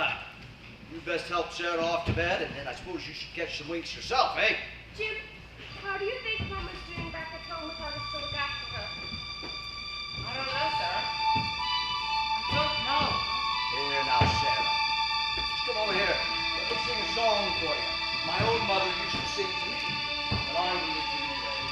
you best help Sarah off to bed, and then I suppose you should catch some winks yourself, eh? Jim, how do you think Mama's doing back at home without us to look after her? I don't know, sir. I don't know. Here now, Sarah. Just come over here. Let me sing a song for you. My own mother used to sing to me when I needed to be raised.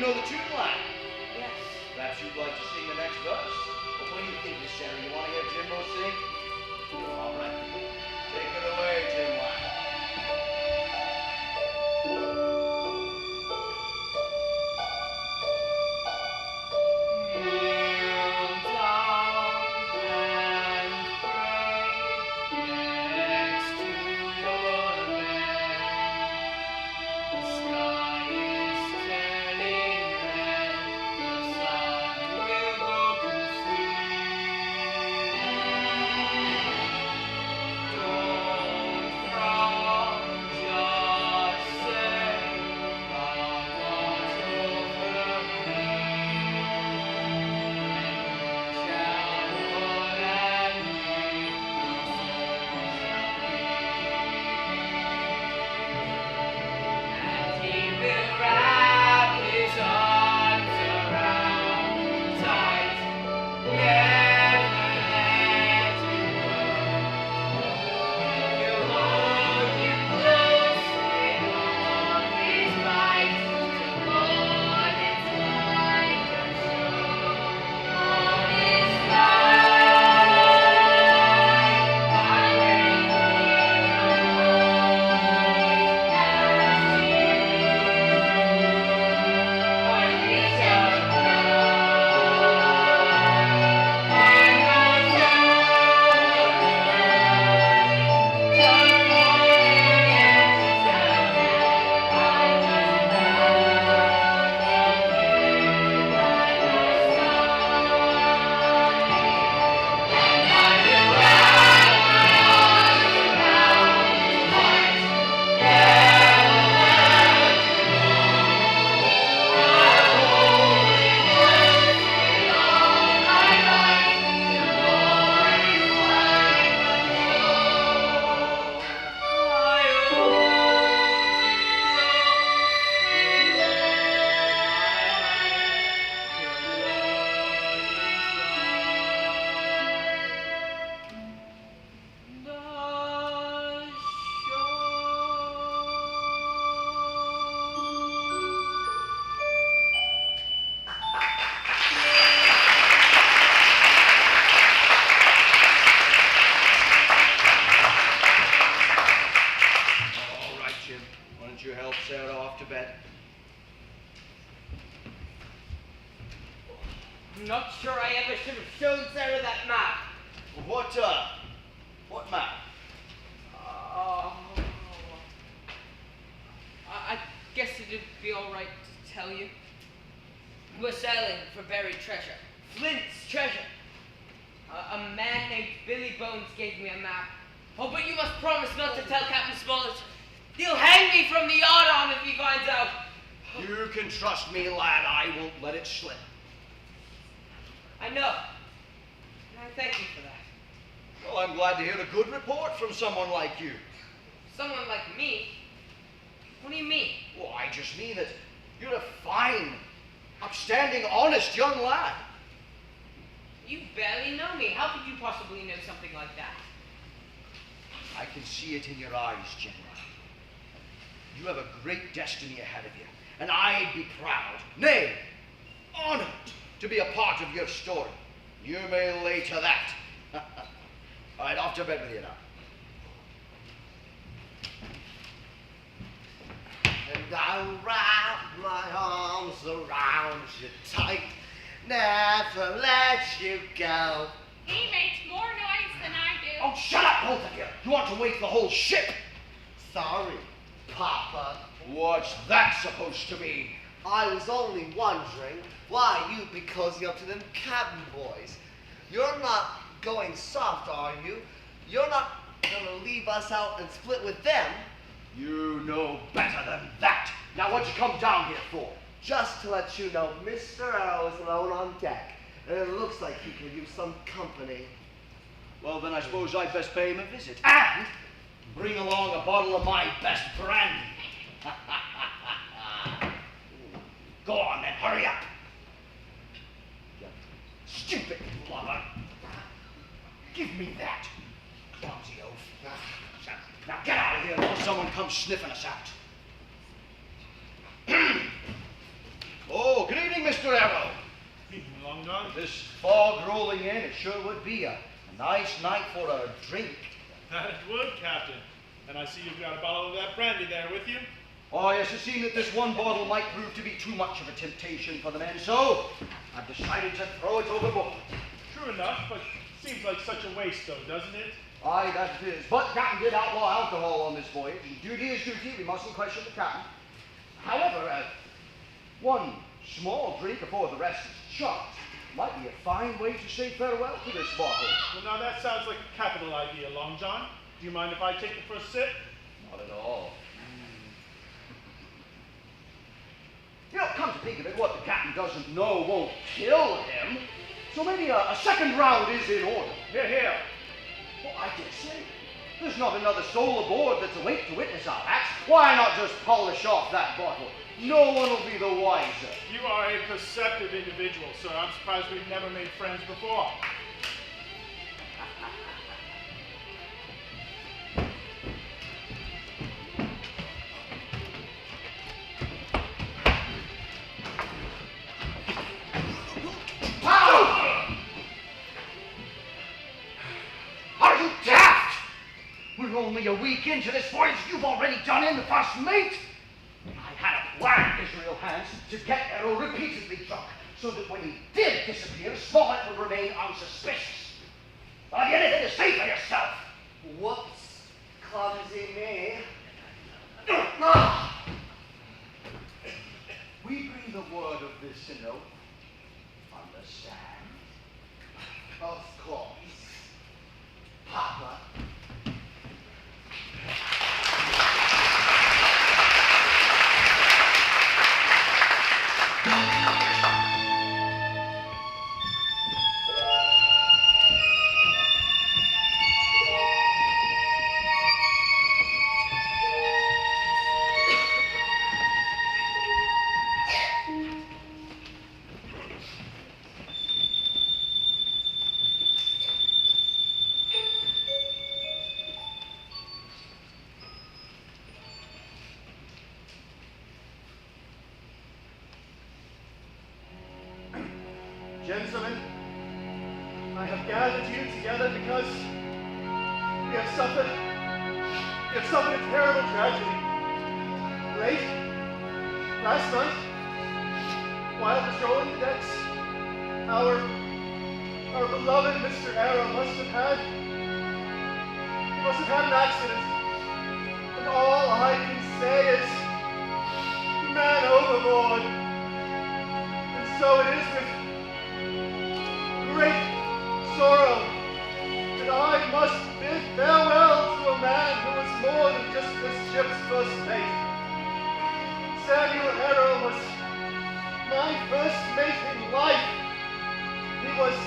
know the tune, lad? Yes. Perhaps you'd like to sing the next verse? Or what do you think, Miss Sarah? You want to hear Jimbo sing? All right. Take it away, Jim lad. You help Sarah off to bed? I'm not sure I ever should have shown Sarah that map. What map? I guess it'd be all right to tell you. We're sailing for buried treasure. Flint's treasure. A man named Billy Bones gave me a map. Oh, but you must promise not to tell Captain Smollett. He'll hang me from the yardarm if he finds out. You can trust me, lad. I won't let it slip. I know. And I thank you for that. Well, I'm glad to hear a good report from someone like you. Someone like me? What do you mean? Well, I just mean that you're a fine, upstanding, honest young lad. You barely know me. How could you possibly know something like that? I can see it in your eyes, General. You have a great destiny ahead of you, and I'd be proud, nay, honored, to be a part of your story. You may lay to that. All right, off to bed with you now. And I'll wrap my arms around you tight, never let you go. He makes more noise than I do. Oh, shut up, both of you. You want to wake the whole ship. Sorry, Papa. What's that supposed to mean? I was only wondering why you be cozying up to them cabin boys. You're not going soft, are you? You're not gonna leave us out and split with them? You know better than that. Now what'd you come down here for? Just to let you know, Mr. Arrow is alone on deck, and it looks like he could use some company. Well, then I suppose I'd best pay him a visit. And bring along a bottle of my best brandy. Go on then, hurry up. Stupid lover. Give me that. Clumsy oaf. Now get out of here before someone comes sniffing us out. Oh, good evening, Mr. Arrow. Evening, Long John. This fog rolling in, it sure would be a nice night for a drink. That it would, Captain. And I see you've got a bottle of that brandy there with you. Oh, yes, it seemed that this one bottle might prove to be too much of a temptation for the men, so I've decided to throw it overboard. True enough, but seems like such a waste, though, doesn't it? Aye, that it is. But Captain did outlaw alcohol on this voyage, and duty is duty. We mustn't question the captain. However, one small drink before the rest is chucked might be a fine way to say farewell to this bottle. Well, now that sounds like a capital idea, Long John. Do you mind if I take the first sip? Not at all. You know, come to think of it, what the captain doesn't know won't kill him. So maybe a second round is in order. Here, here. Well, I dare say. There's not another soul aboard that's awake to witness our acts. Why not just polish off that bottle? No one will be the wiser. You are a perceptive individual, sir. I'm surprised we've never made friends before. Are you daft? We're only a week into this voyage. You've already done in the first mate. I had a plan, Israel Hans, to get Arrow repeatedly drunk, so that when he did disappear, Smollett would remain unsuspicious. Have you anything to say for yourself? Whoops. Clumsy me. We bring the word of this in oath. Understand? Of course. Papa. Gentlemen, I have gathered you together because we have suffered a terrible tragedy. Late, last night, while patrolling the decks, our beloved Mr. Arrow must have had an accident. And all I can say is, man overboard. And so it is with great sorrow that I must bid farewell to a man who was more than just this ship's first mate. Samuel Arrow was my first mate in life. He was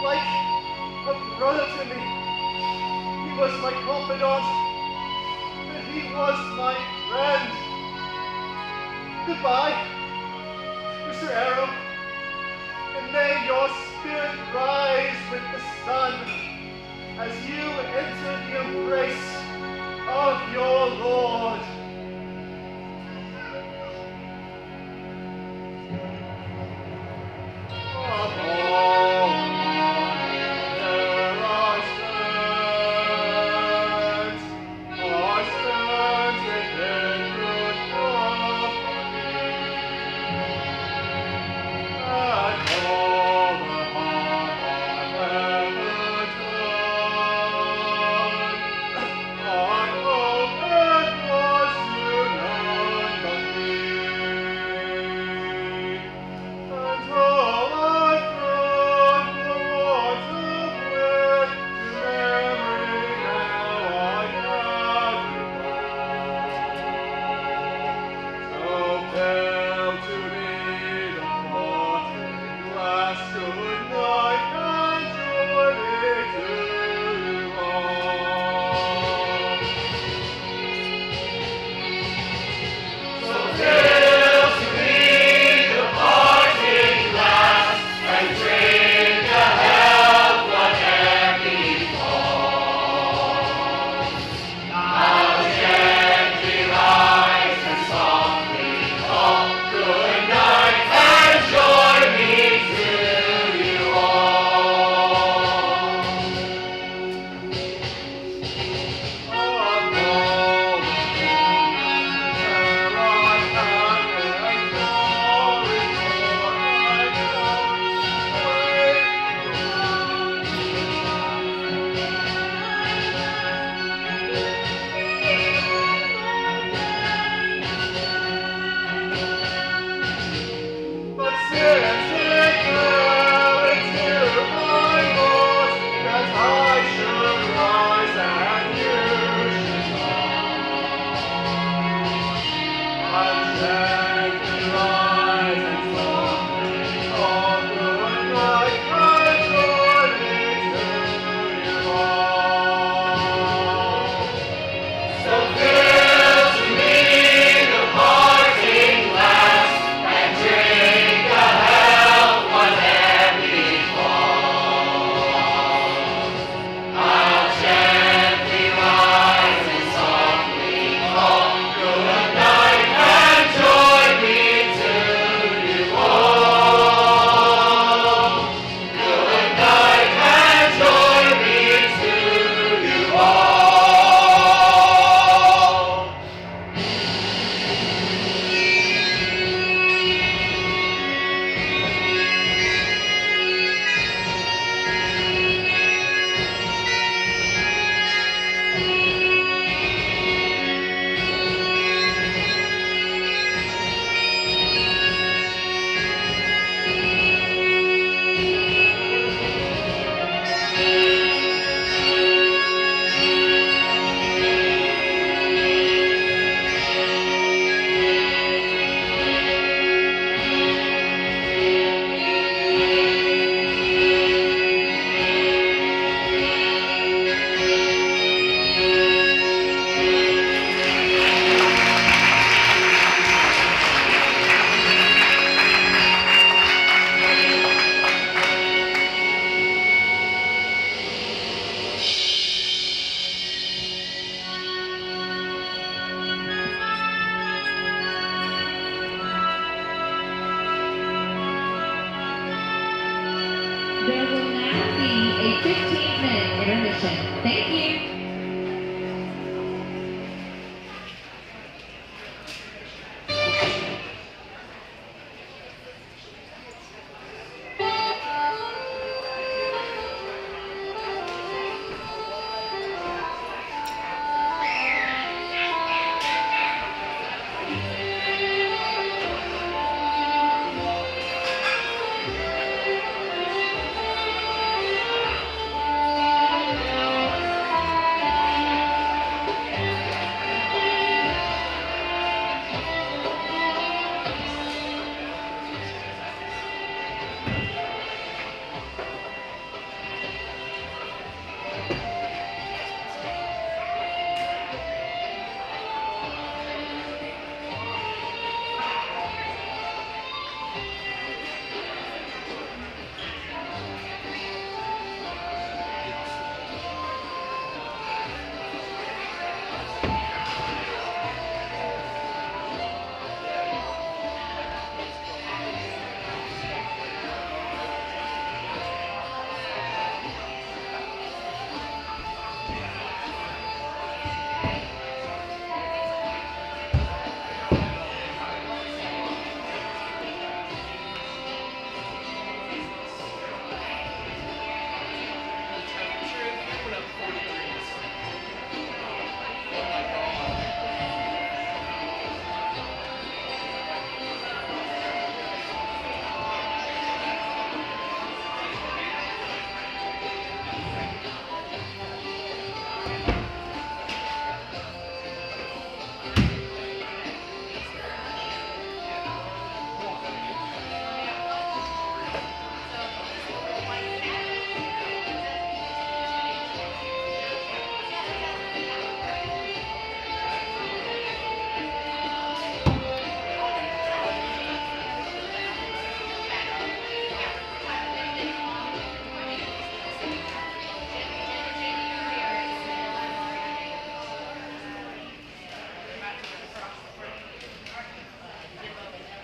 like a brother to me. He was my confidant, and he was my friend. Goodbye, Mr. Arrow. And may your spirit rise with the sun as you enter the embrace of your Lord. I hope and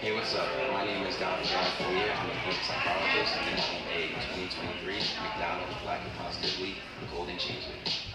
Hey, what's up? My name is Dr. John Foyer. I'm a clinical psychologist and I'm a 2023 McDonald's Black and Positively Golden Change Leader.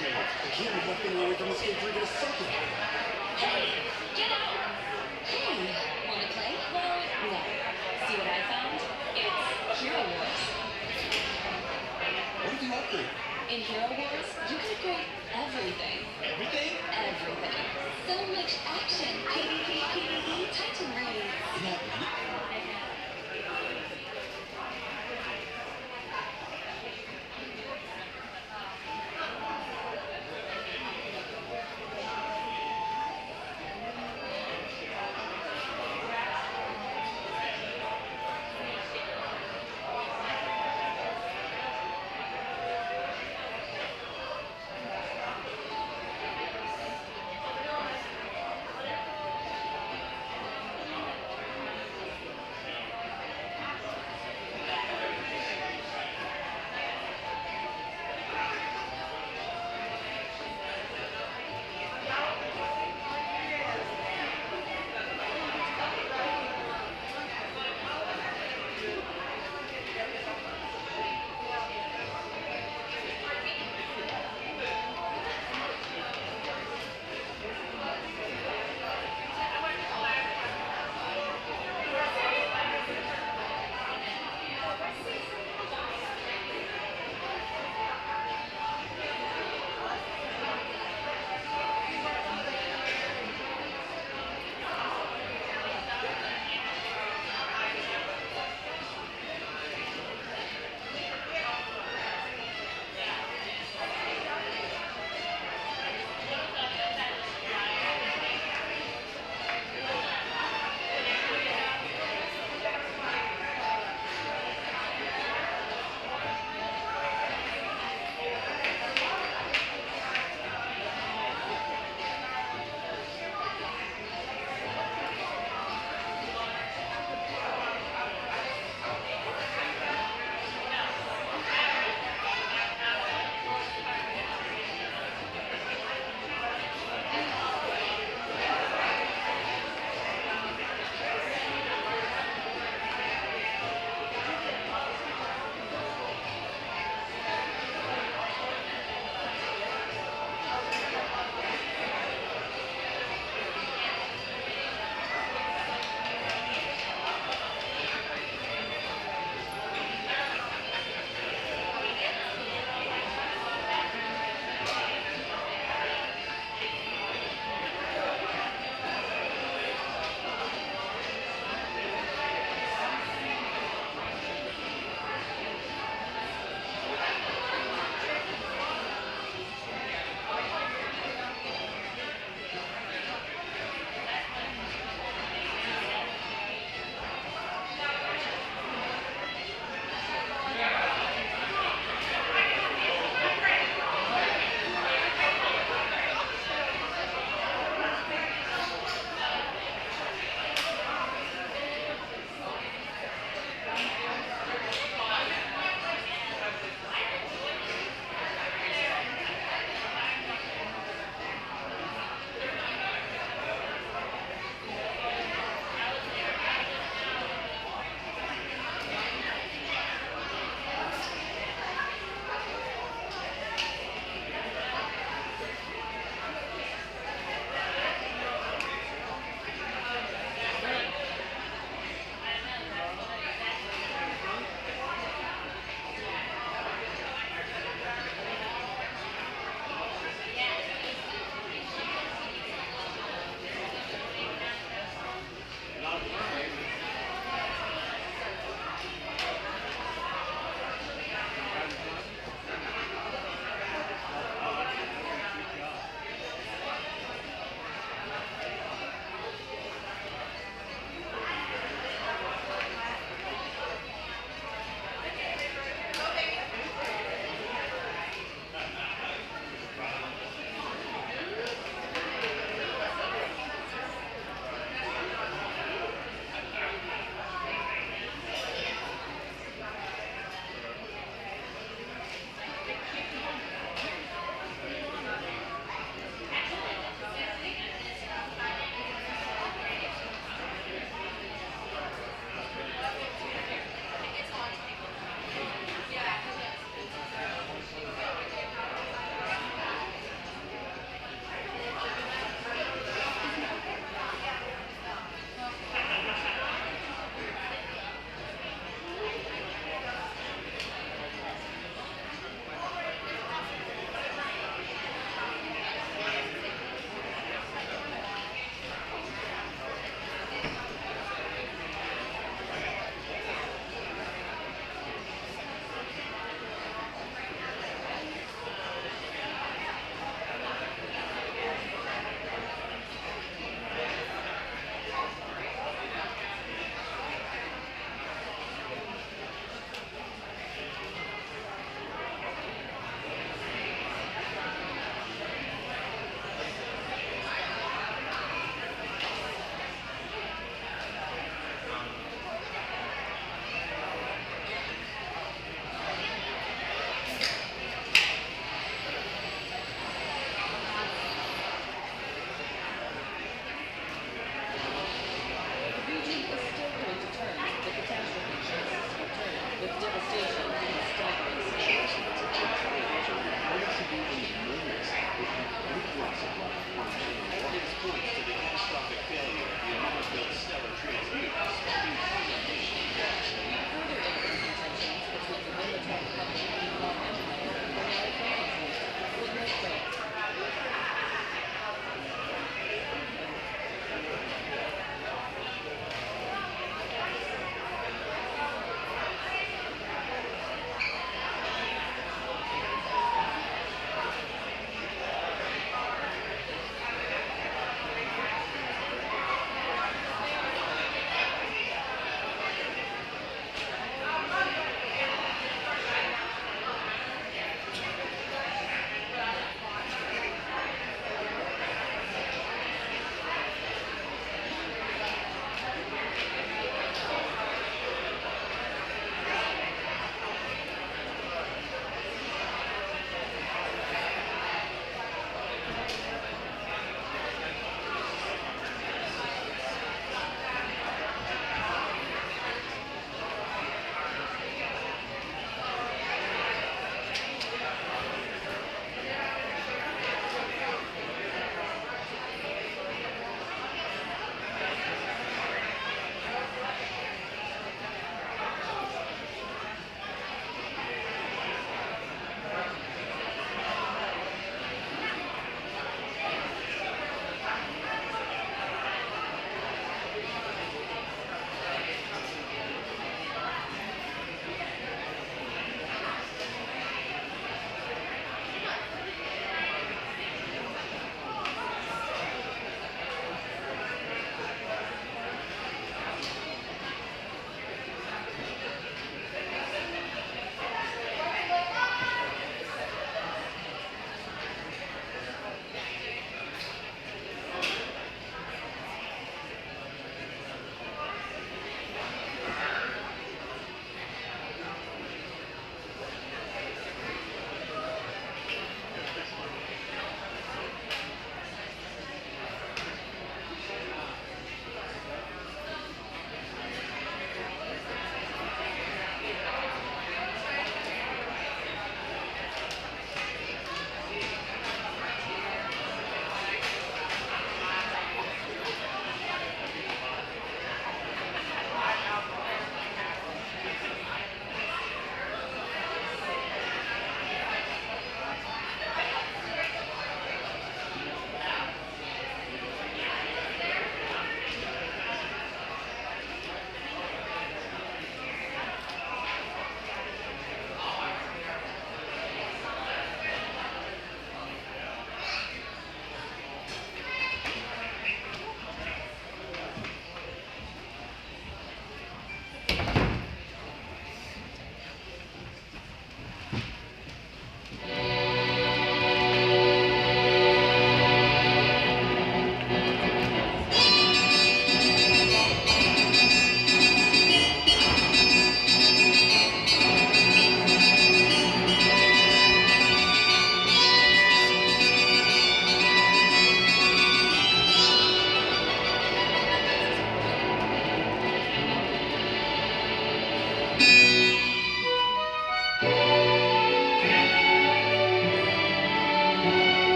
train. I can't leave my family away from this game for even a second. Hey, get out! Hey, wanna play? Well, no. See what I found? It's Hero Wars. What have you upgraded? In Hero Wars, you can upgrade everything. Everything? Everything. So much action. PvP, PvE, Titan raids. Not me.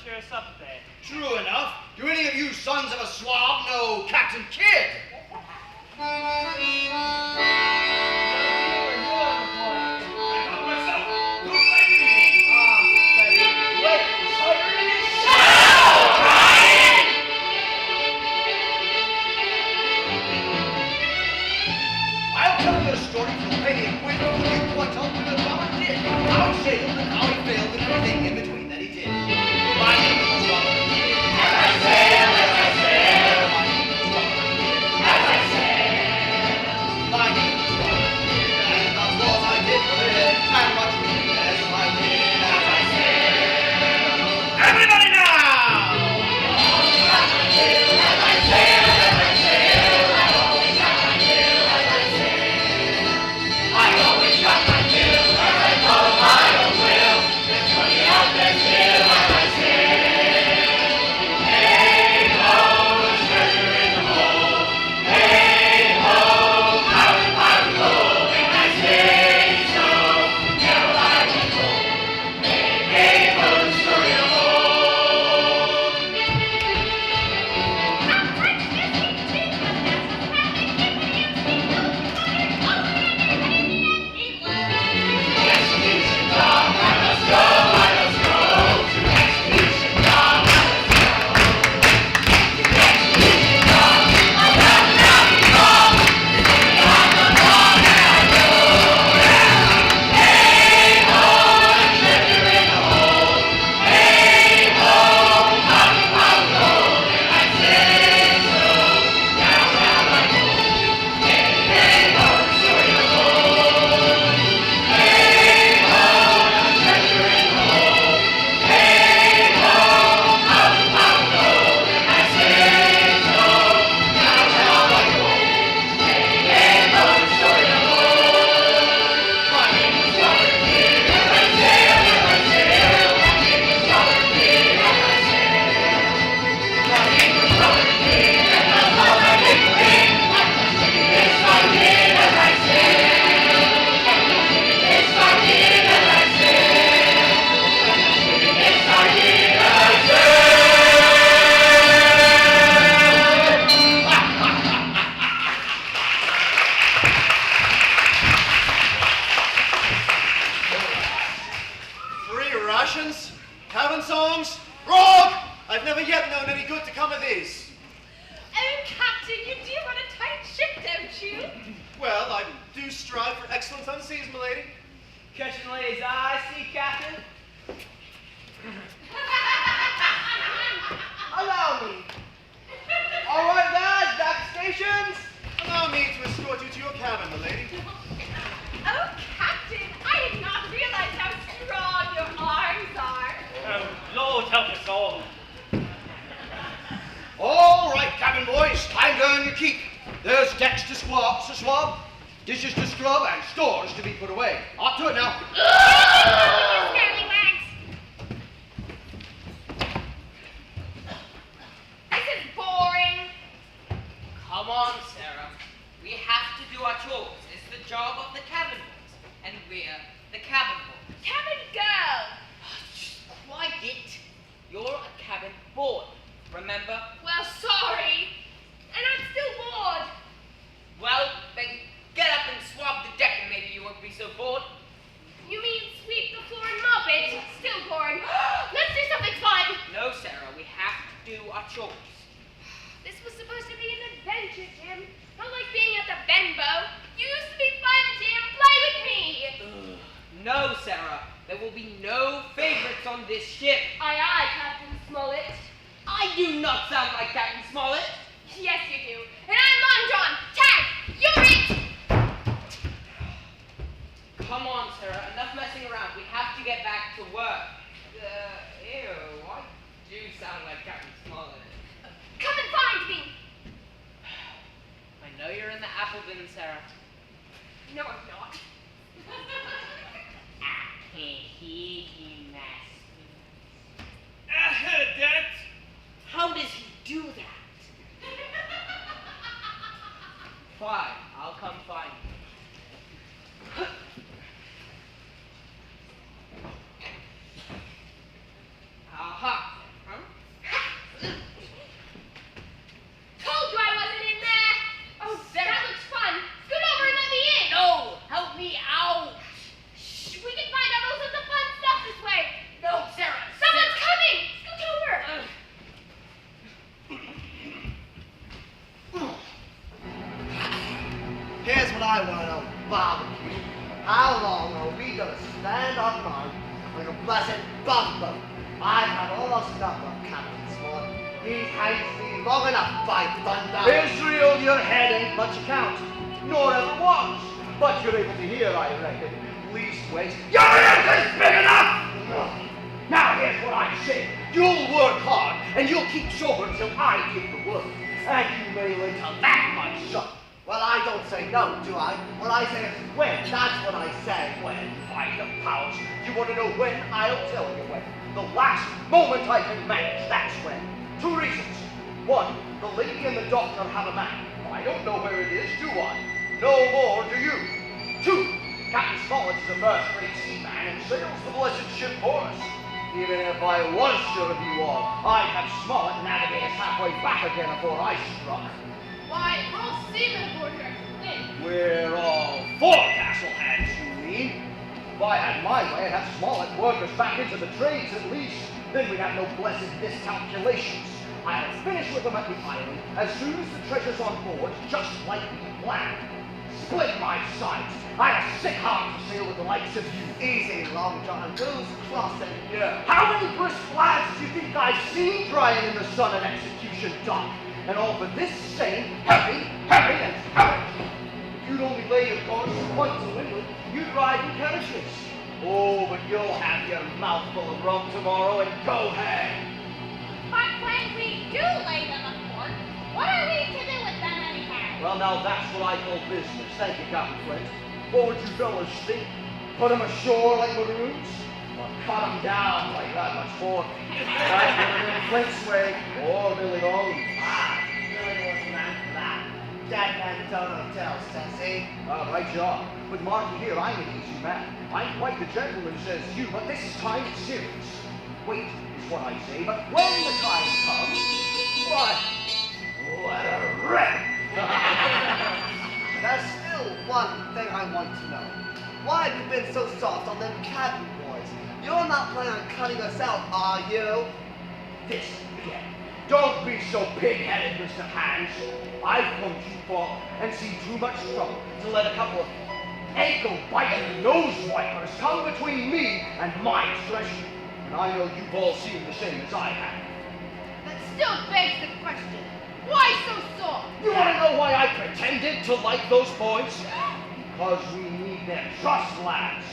share a supper there. True enough. Do any of you sons of a swab know Captain Kidd? I'll tell you a story from Penny and Quinn. You point out what Robert did, how he sailed, and how he failed, and everything in between that he did. My name is Robert Kidd. As I sail, as I sail. My name is Robert Kidd. As I sail. My name is Robert Kidd. And much more I did for it, and much less I did as I sail. Everybody now! As I sail, as I sail. I always got my fill as I sail. I always got my fill as I follow my own will. It's funny out there still as I sail. Hey ho, there's treasure in the hold. Hey ho, pirate, pirate, gold. And I say so, never I will go. Hey ho, the story of old. Expedition dog, I must go, I must go. To expedition dog, I must go. To expedition dog, I'm down and out and gone. I'm the dog and I go. Hey ho, treasure in the hold. Hey ho, powder, powder, gold. And I say so, down, down I go. Hey ho, the story of old. Hey ho, treasure in the hold. Hey ho, powder, powder, gold. And I say so, down, down I go. Hey ho, the story of old. My name is Robert Kidd. As I sail, as I sail. My name is Robert Kidd. As I sail. My name is Robert Kidd. And that's all I did for him. Yes, I did as I sail. Yes, I did as I sail. Yes, I did as I Free rations? Cabin songs? Grog! I've never yet known any good to come of these. Oh, Captain, you do run a tight ship, don't you? Well, I do strive for excellence on seas, milady. Catching ladies' eyes, see, Captain? Allow me. All right, lads, back to stations. Allow me to escort you to your cabin, milady. Oh, Captain, I had not realized how strong your arms are. Oh, Lord help us all. All right, cabin boys, time to earn your keep. There's decks to swab, dishes to scrub, and stores to be put away. Up to it now. Scallywags. This is boring. Come on, Sarah. We have to do our chores. It's the job of the cabin boys. And we're the cabin boys. Cabin girl. Just quiet. You're a cabin boy. Remember? Well, sorry. And I'm still bored. Well, then get up and swab the deck and maybe you won't be so bored. You mean sweep the floor and mop it? Still boring. Let's do something fun. No, Sarah. We have to do our chores. This was supposed to be an adventure, Jim. Not like being at the Benbow. You used to be fun, Jim. Play with me. No, Sarah. There will be no favorites on this ship. Aye, aye, Captain Smollett. I do not sound like Captain Smollett. Yes, you do. And I'm Long John. Tag, you're it. Come on, Sarah. Enough messing around. We have to get back to work. Ew. I do sound like Captain Smollett. Come and find me. I know you're in the apple bin, Sarah. No, I'm not. I can't hear you, Master. I heard that. How does he do that? Fine, I'll come find you. Aha! on mine like a blessed bumbo. I've had almost enough of Captain Swan. He's hanged me long enough, by thunder. Israel, your head ain't much account, nor ever was. But you're able to hear, I reckon. Leastways, your ears is big enough! Now here's what I say. You'll work hard, and you'll keep sober until I give the word. And you may later laugh, my son. Well, I don't say no, do I? What I say is When? that's what I say. When, by the powers, you want to know when? I'll tell you when. The last moment I can manage, that's when. 2 reasons. 1, the lady and the doctor have a man. I don't know where it is, do I? No more do you. 2, Captain Smollett is a first-rate seaman and sails the blessed ship for us. Even if I was sure of you all, I'd have Smollett navigate us halfway back again before I struck. Why, we're all seamen aboard here. We're all forecastle hands, you mean? If I had my way, I'd have Smollett work us back into the trades at least. Then we'd have no blessed miscalculations. I'll finish with them at the island as soon as the treasure's on board, just like we planned. Split my sides. I have a sick heart to sail with the likes of you. Easy, Long John. Who's crossing? Yeah. How many brisk lads do you think I've seen drying in the sun at execution dock? And all for this same heavy, and heavy. If you'd only lay your course once to windward, you'd ride in carriages. Oh, but you'll have your mouthful of rum tomorrow and go hang. But when we do lay them aboard, what are we to do with them anyhow? Well, now that's what I call business. Thank you, Captain Flint. What would you fellas think? Put 'em ashore like maroons? Or cut 'em down like that much more? That's what it in Flint's way. Or Billy Long. Really was a man for that. Dead men don't tell, says he. Right, John. But mark you here, I'm an easy man. I'm quite the gentleman, says you, but this time it's serious. Wait is what I say, but when the time comes, why, what a wreck! There's still one thing I want to know. Why have you been so soft on them cabin boys? You're not planning on cutting us out, are you? This again. Don't be so pig-headed, Mr. Hands. I've come too far and seen too much trouble to let a couple of ankle-biting nose-wipers come between me and my treasure. And I know you've all seen the same as I have. That still begs the question. Why so soft? You want to know why I pretended to like those boys? Because we need them trust, lads.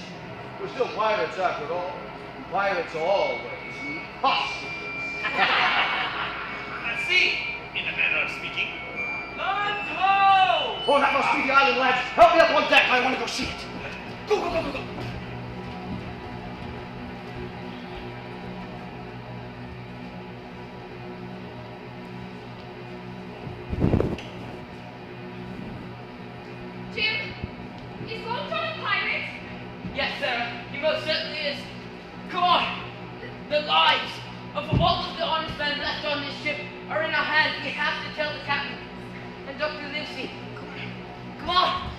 We're still pirates after all. Pirates always need hostages. See, in a manner of speaking. Let's go! Oh, that must be the island, lads. Help me up on deck. I want to go see it. Go, go, go, go, go. Jim, is Long John a pirate? Yes, Sarah, he most certainly is. Come on. The lives of all of the honest men left on this ship are in our hands. We have to tell the captain and Dr. Livesey. Come on.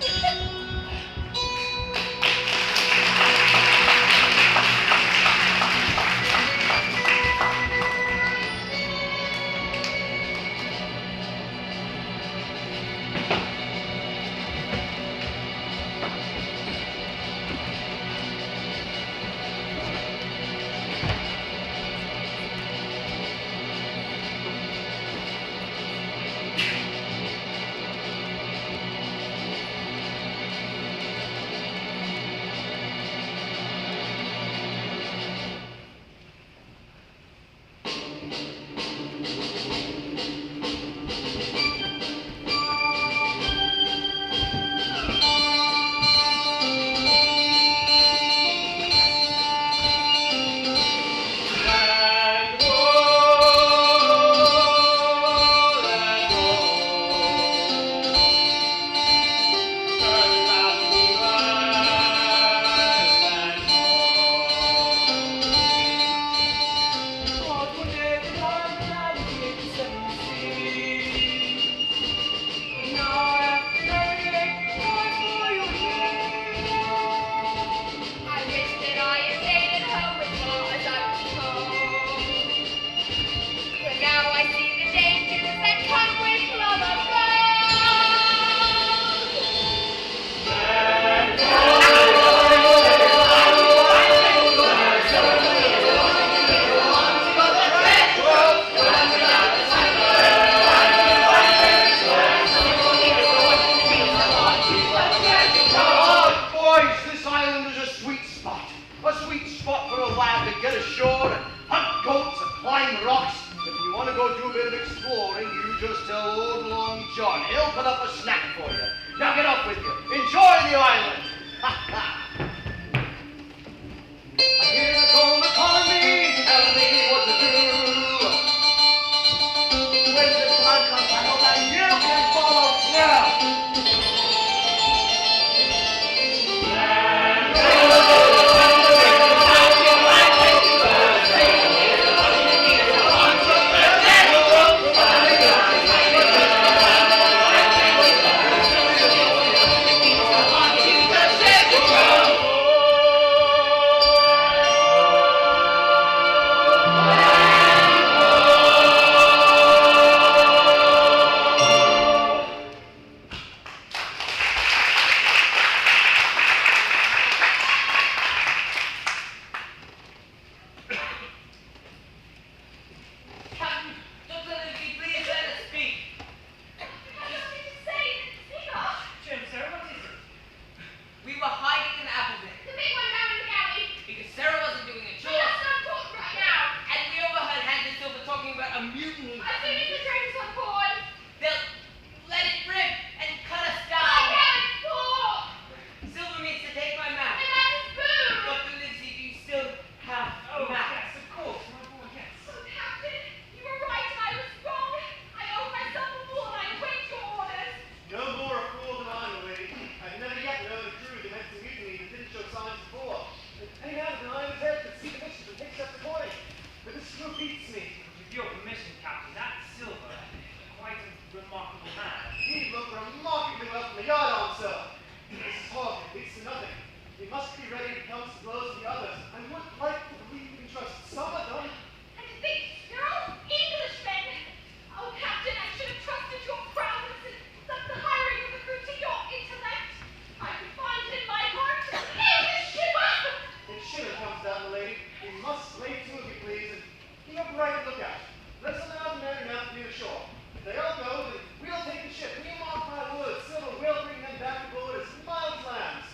spot for a lad to get ashore and hunt goats and climb rocks. If you want to go do a bit of exploring, you just tell old Long John. He'll put up a snack for you. Now get up with you. Enjoy the island. Ha ha. I hear the call upon me, tell me what to do. When the time comes, I know that you can follow now. Captain, Dr. Lindsay, please let us speak. Jim, Sarah, what is it? We were hiding in the apple bin because Sarah wasn't doing a chore. And we overheard Hans and Silver talking about a mutiny. They'll let it rip and cut us down. Silver means to take my map. Dr. Lindsay, do you still have Oh, a map? yes, of course, my boy, yes. No more a fool than I, lady. I've never yet known a crew that had some mutiny that didn't show signs before. Any man with an eye in his head could see the mission and take steps according. But this crew beats me. With your permission, Captain, that Silver, quite a remarkable man. He looked remarkably well from the yardarm, sir. This is hard, it leads to nothing. We must be ready to come to blows with the others. I would like to believe we can trust some of them. If shiver comes down, lady, we must lay to, if you please, and keep up a right lookout. Let's allow the men enough near the shore. If they all go, then we'll take the ship. We mark my words. Silver will bring them back aboard as mild lambs.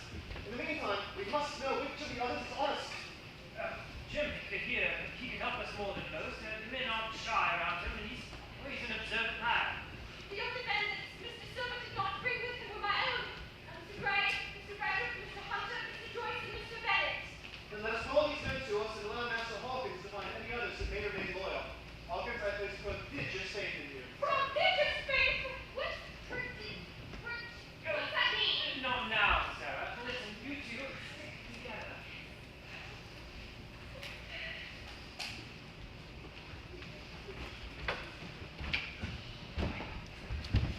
In the meantime, we must know which of the others is honest. Jim could hear, he could help us more than most. The men aren't shy around him, and he's always an observant lad. Then let us call these men to us and allow Master Hawkins to find any others that may remain loyal. Hawkins, I place prodigious faith in you. Not now, Sarah. Listen, you two, stick together.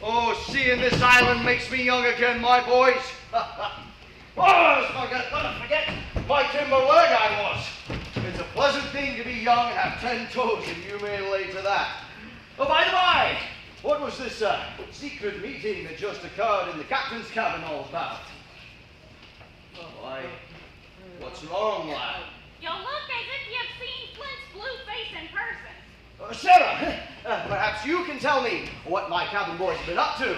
Oh, seeing this island makes me young again, my boys. Oh, I was gonna forget my timber leg I was. It's a pleasant thing to be young and have 10 toes, and you may lay to that. Oh, by the by, what was this secret meeting that just occurred in the captain's cabin all about? Oh, what's wrong, lad? You look as if you've seen Flint's blue face in person. Sarah, perhaps you can tell me what my cabin boys have been up to.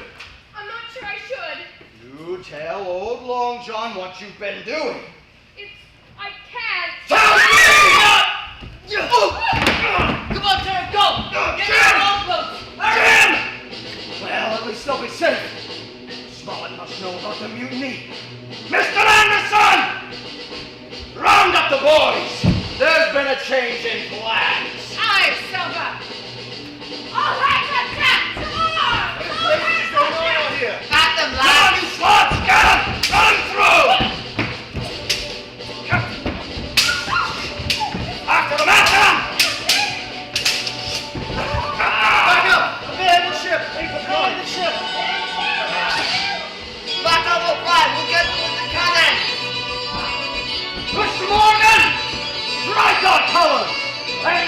I'm not sure I should. You tell old Long John what you've been doing. I can't. Tell me! Come on, Sarah, go! Get in the longboat! Jim! Well, at least they'll be safe. Smollett must know about the mutiny. Mr. Anderson! Round up the boys. There's been a change in plans. Aye, Silver. All right, attack! Tomorrow! What's going on out here? At them, Come on, you sluts! Get 'em! Run through! After them! After them! Back up! Abandon the ship! Abandon the ship! Back up, O'Brien. We'll get them with the cannon. Mr. Morgan! Strike our colors! And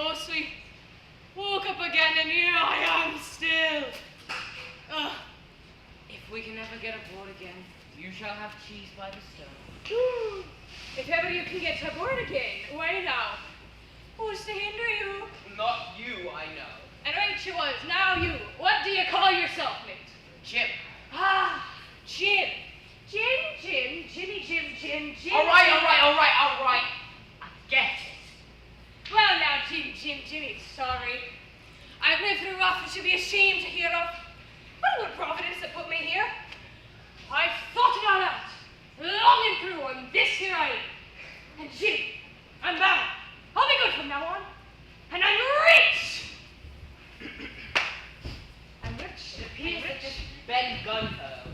mostly. Woke up again and here I am still. Ugh. If we can ever get aboard again, you shall have cheese by the stone. If ever you can get aboard again, why now? Who's to hinder you? Not you, I know. And right you was, now you. What do you call yourself, mate? Jim. Ah, Jim. Jimmy, Jim. All right. I get it. Well now, Jimmy, sorry. I've lived through rough that should be ashamed to hear of. What a good providence that put me here. I've thought it all out, long and through on this here island. And Jim, I'm bound. I'll be good from now on. And I'm rich! It appears that this Ben Gunpowder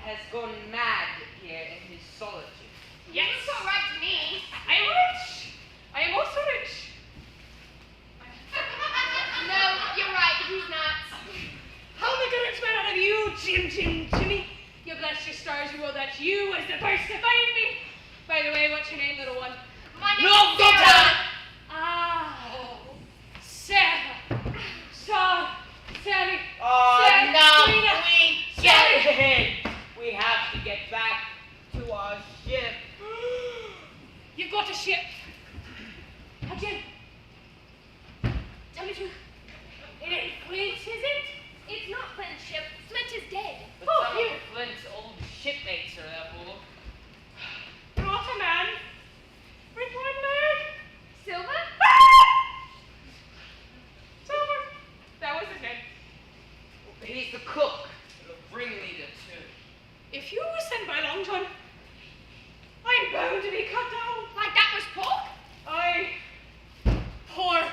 has gone mad here in his solitude. Yes. It's all right to me. I am rich. I am also rich. No, you're right. He's not. I'll make a rich man out of you, Jimmy. You bless your stars, you will that you was the first to find me. By the way, what's your name, little one? My name No, is don't Sarah. tell him. Sarah. Sally. Now Serena, we get it. We have to get back to our ship. You've got a ship. Now, Jim, tell me true. It ain't Flint's, is it? It's not Flint's ship. Flint is dead. But Oh, some you- of Flint's old shipmates are aboard. Not a man. With one leg. Silver? Silver. That was his name. He's the cook, the ringleader too. If you were sent by Long John, I'm bound to be cut down. Like that was pork? Aye. Pork.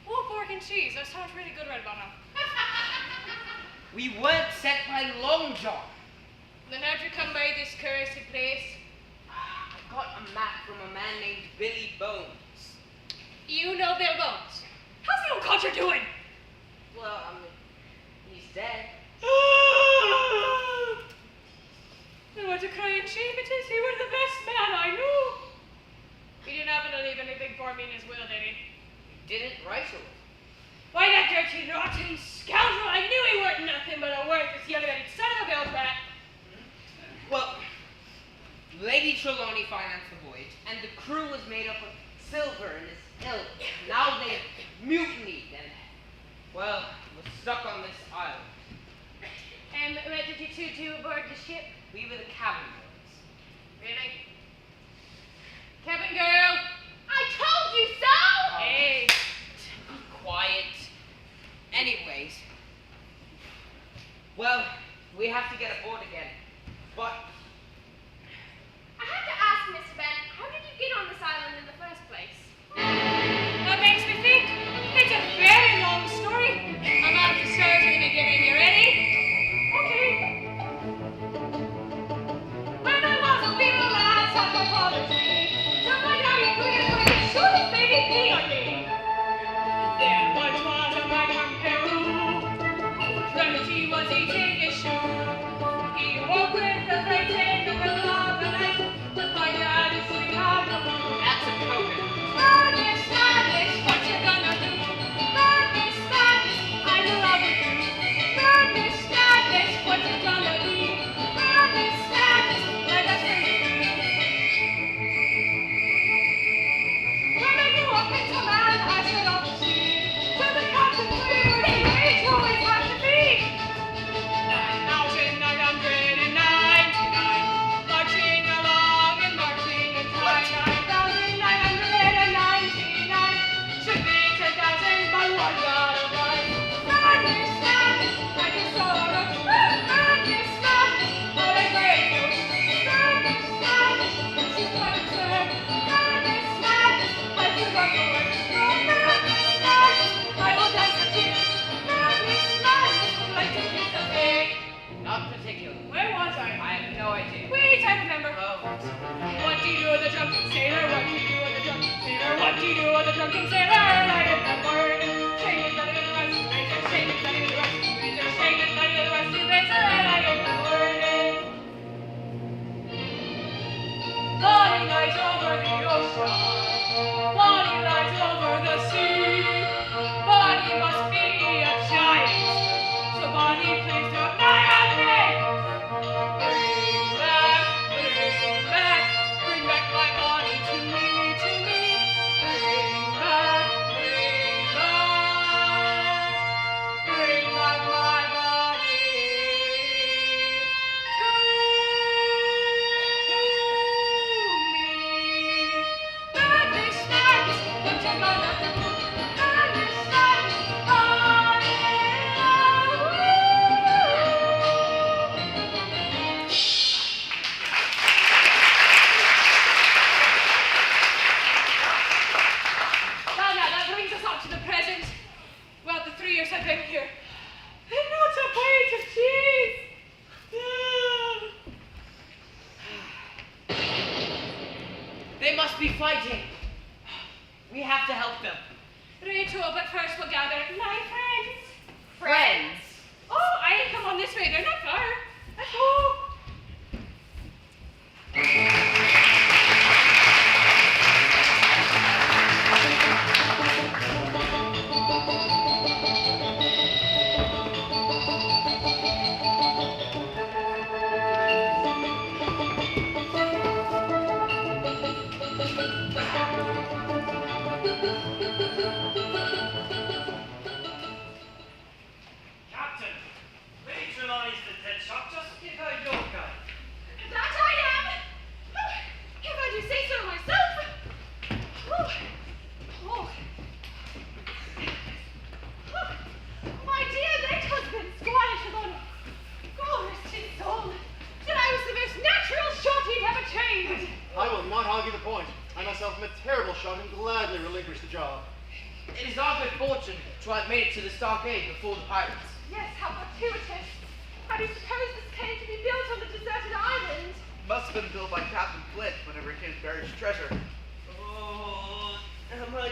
Oh, pork and cheese. That sounds really good right about now. We weren't sent by Long John. Then how'd you come by this cursed place? I got a map from a man named Billy Bones. You know Bill Bones. How's the old codger doing? Well, he's dead. And what a crying shame it is. He was the best man I knew. He didn't happen to leave anything for me in his will, did he? Didn't write a will. Why, that dirty, rotten scoundrel! I knew he weren't nothing but a worthless, yellow-headed son of a bell rat. Well, Lady Trelawney financed the voyage, and the crew was made up of Silver and his ilk. Now they've mutinied, and, well, we're stuck on this island. And what did you two do aboard the ship? We were the cabin boys. Really? Cabin girl! I told you so! Hey! Be quiet. Anyways, well, we have to get aboard again. But I have to ask, Mr. Ben, how did you get on this island in the first place? That makes me think. It's a very long story. I'm off to start at the beginning. You ready? Okay. When I was a wee little lad, sat my father's knee. Took my daddy clear for his shortest baby pee on me. There once was a man from Peru. Trinity was eating his shoe. He woke with the fright in the middle of the night to find out his sweetheart the moon. that's a token. Madness, madness, what you gonna do? Madness, madness, I'm in love with you. Madness, madness, what you gonna do? Madness, madness, let us bring it through. When I grew up into man, I set off to sea. To the captain, where the age always has to be. 9,999, marching along and marching in time. 9,999 should be 10,000, but one got away. Madness, madness, like a sorrow. Madness, madness, what a great news. Madness, madness, this is what it's said. Madness, madness, I forgot the words. Madness, madness, I will dance with you. Madness, madness, like to kiss a pig. Not particular. Where was I? I have no idea. Wait, I remember. Oh, What do you do with a drunken sailor? What do you do with a drunken sailor? What do you do with a drunken sailor? I remember. Shake it, buddy, the rest, razor. Shake it, buddy, the rest, razor. Shake it, buddy, the rest, razor. I remember. Lonnie lies over the ocean. Lonnie lies over the been here. And not a bite of cheese. They must be fighting. We have to help them. Rachel, but first we'll gather my friends. Friends? Oh, I come on this way. They're not far. Let's go. Captain, Lady Trelawney's the dead shot. Just give her your gun. That I am. If I do say so myself. Oh. My dear late husband, Squire Trelawney. God rest his soul. That I was the most natural shot he'd ever trained. I will not argue the point. I myself am a terrible shot and gladly relinquish the job. It is our good fortune to have made it to the stockade before the pirates. Yes, how fortuitous. How do you suppose this came to be built on the deserted island? Must have been built by Captain Flint whenever he came to bury his treasure. Oh, am I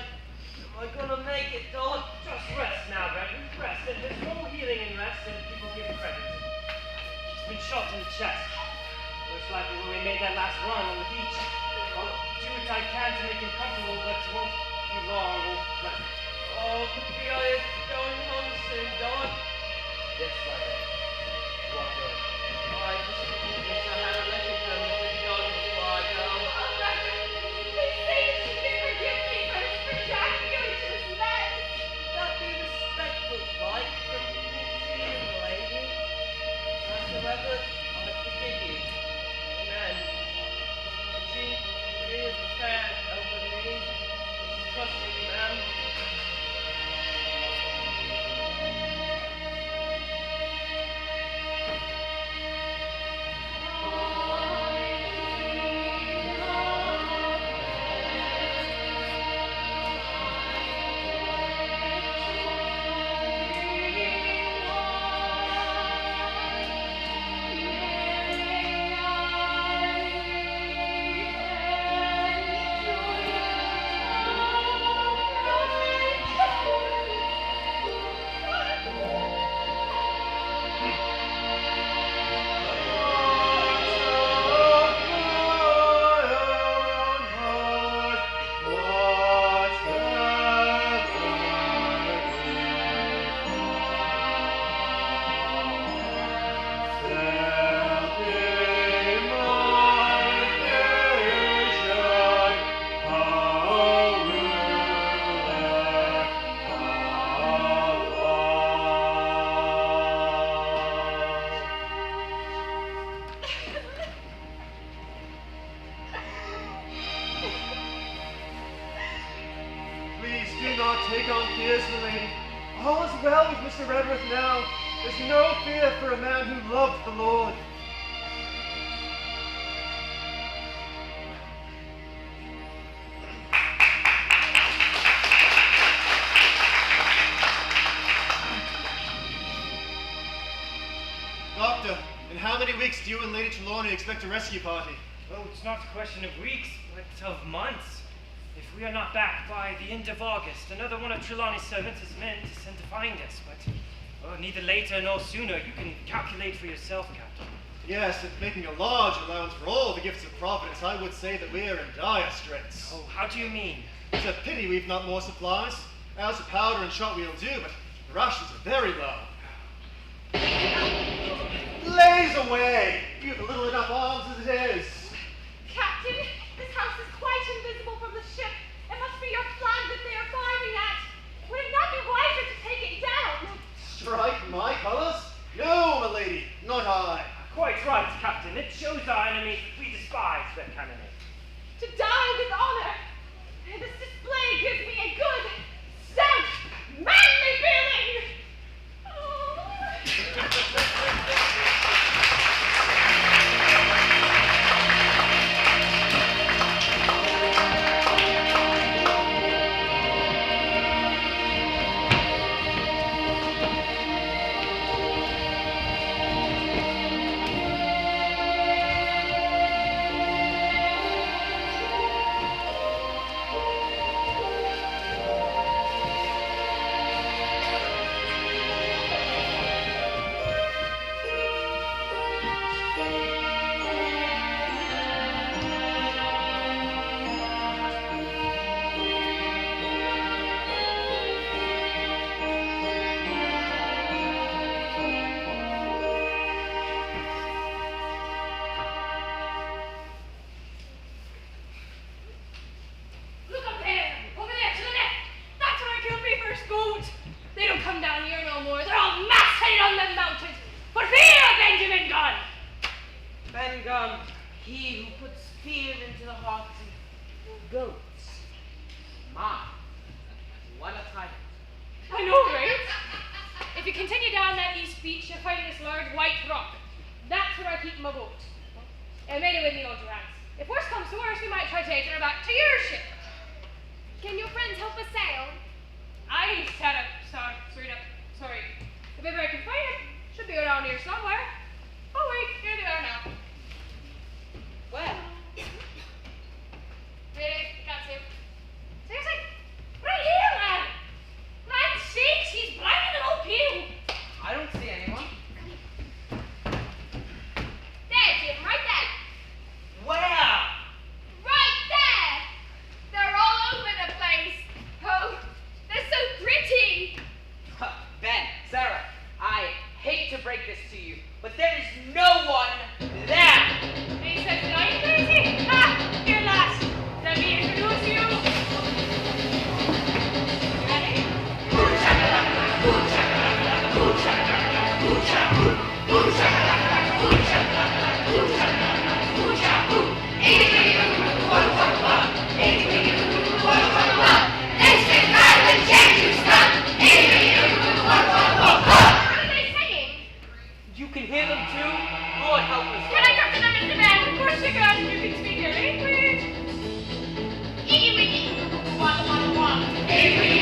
gonna make it, Don? Just rest now, Reverend. Rest. And there's more healing in rest than people give credit. He's been shot in the chest. Most likely when we made that last run on the beach. I'll do what I can to make him comfortable, but it won't be long or pleasant. Oh, be I going home soon, Don? Yes, my lord. Walk in. I just wish I had a letter from Mr. Don before I go. Oh, Reverend, please say that you can forgive me for dragging you into this mess. That be respectful, Mike, from me to you, lady. Howsoever, I forgive you. Amen. She is prepared over me. Trust me, ma'am. Please do not take on fears, my lady. All is well with Mr. Redworth now. There's no fear for a man who loved the Lord. Doctor, in how many weeks do you and Lady Trelawney expect a rescue party? Oh, it's not a question of weeks, but of months. If we are not back by the end of August, another one of Trelawney's servants is meant to send to find us, but neither later nor sooner. You can calculate for yourself, Captain. Yes, if making a large allowance for all the gifts of Providence, I would say that we are in dire straits. Oh, how do you mean? It's a pity we've not more supplies. As of powder and shot we'll do, but the rations are very low. Blaze away! You've little enough arms as it is. Captain, this house is quite invisible from the ship. It must be your flag that they are firing at. Would it not be wiser to take it down? Strike my colors? No, my lady, not I. Quite right, Captain. It shows our enemies that we despise their cannonade. To die with honor. This display gives me a good, stout, manly feeling. keeping my boat. I made it with me old hands. If worse comes to worse, we might try taking her back to your ship. Can your friends help us sail? I set up, straight up, sorry. If ever I can find them, should be around here somewhere. Oh wait, here they are now. Where? Really? Can't see 'em. Seriously? Right here, lad! Land's sakes, he's blinding an old pew! I don't see anyone. There, Jim, right there. Where? Right there. They're all over the place. Oh, they're so pretty. Ben, Sarah, I hate to break this to you, but there is no one there. He says that I'm crazy? Ah, here, lads. Let me introduce you. Ready? What are they saying? You can hear them too? Lord help us. Can I talk to them, Mr. Man? Of course you can. You can speak your language. Iggy wiggy, waka waka waka. Iggy wiggy,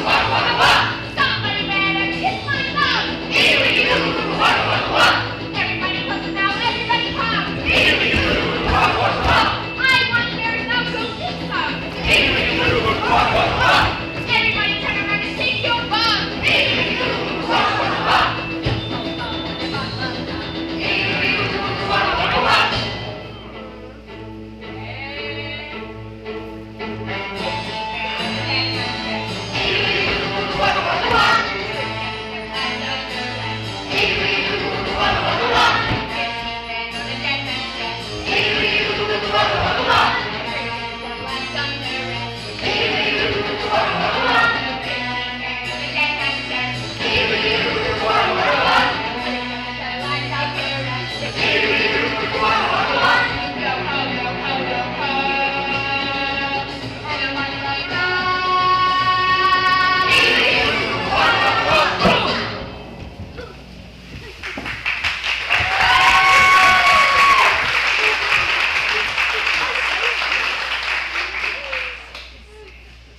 waka waka waka. Somebody better kiss my love. Iggy wiggy, waka waka waka. Everybody listen now, everybody come. Iggy wiggy, waka waka waka. I want there now go get some. Iggy wiggy, waka waka waka. Everybody turn around and shake your bum. Iggy wiggy, waka waka waka. Iggy wiggy, waka waka waka.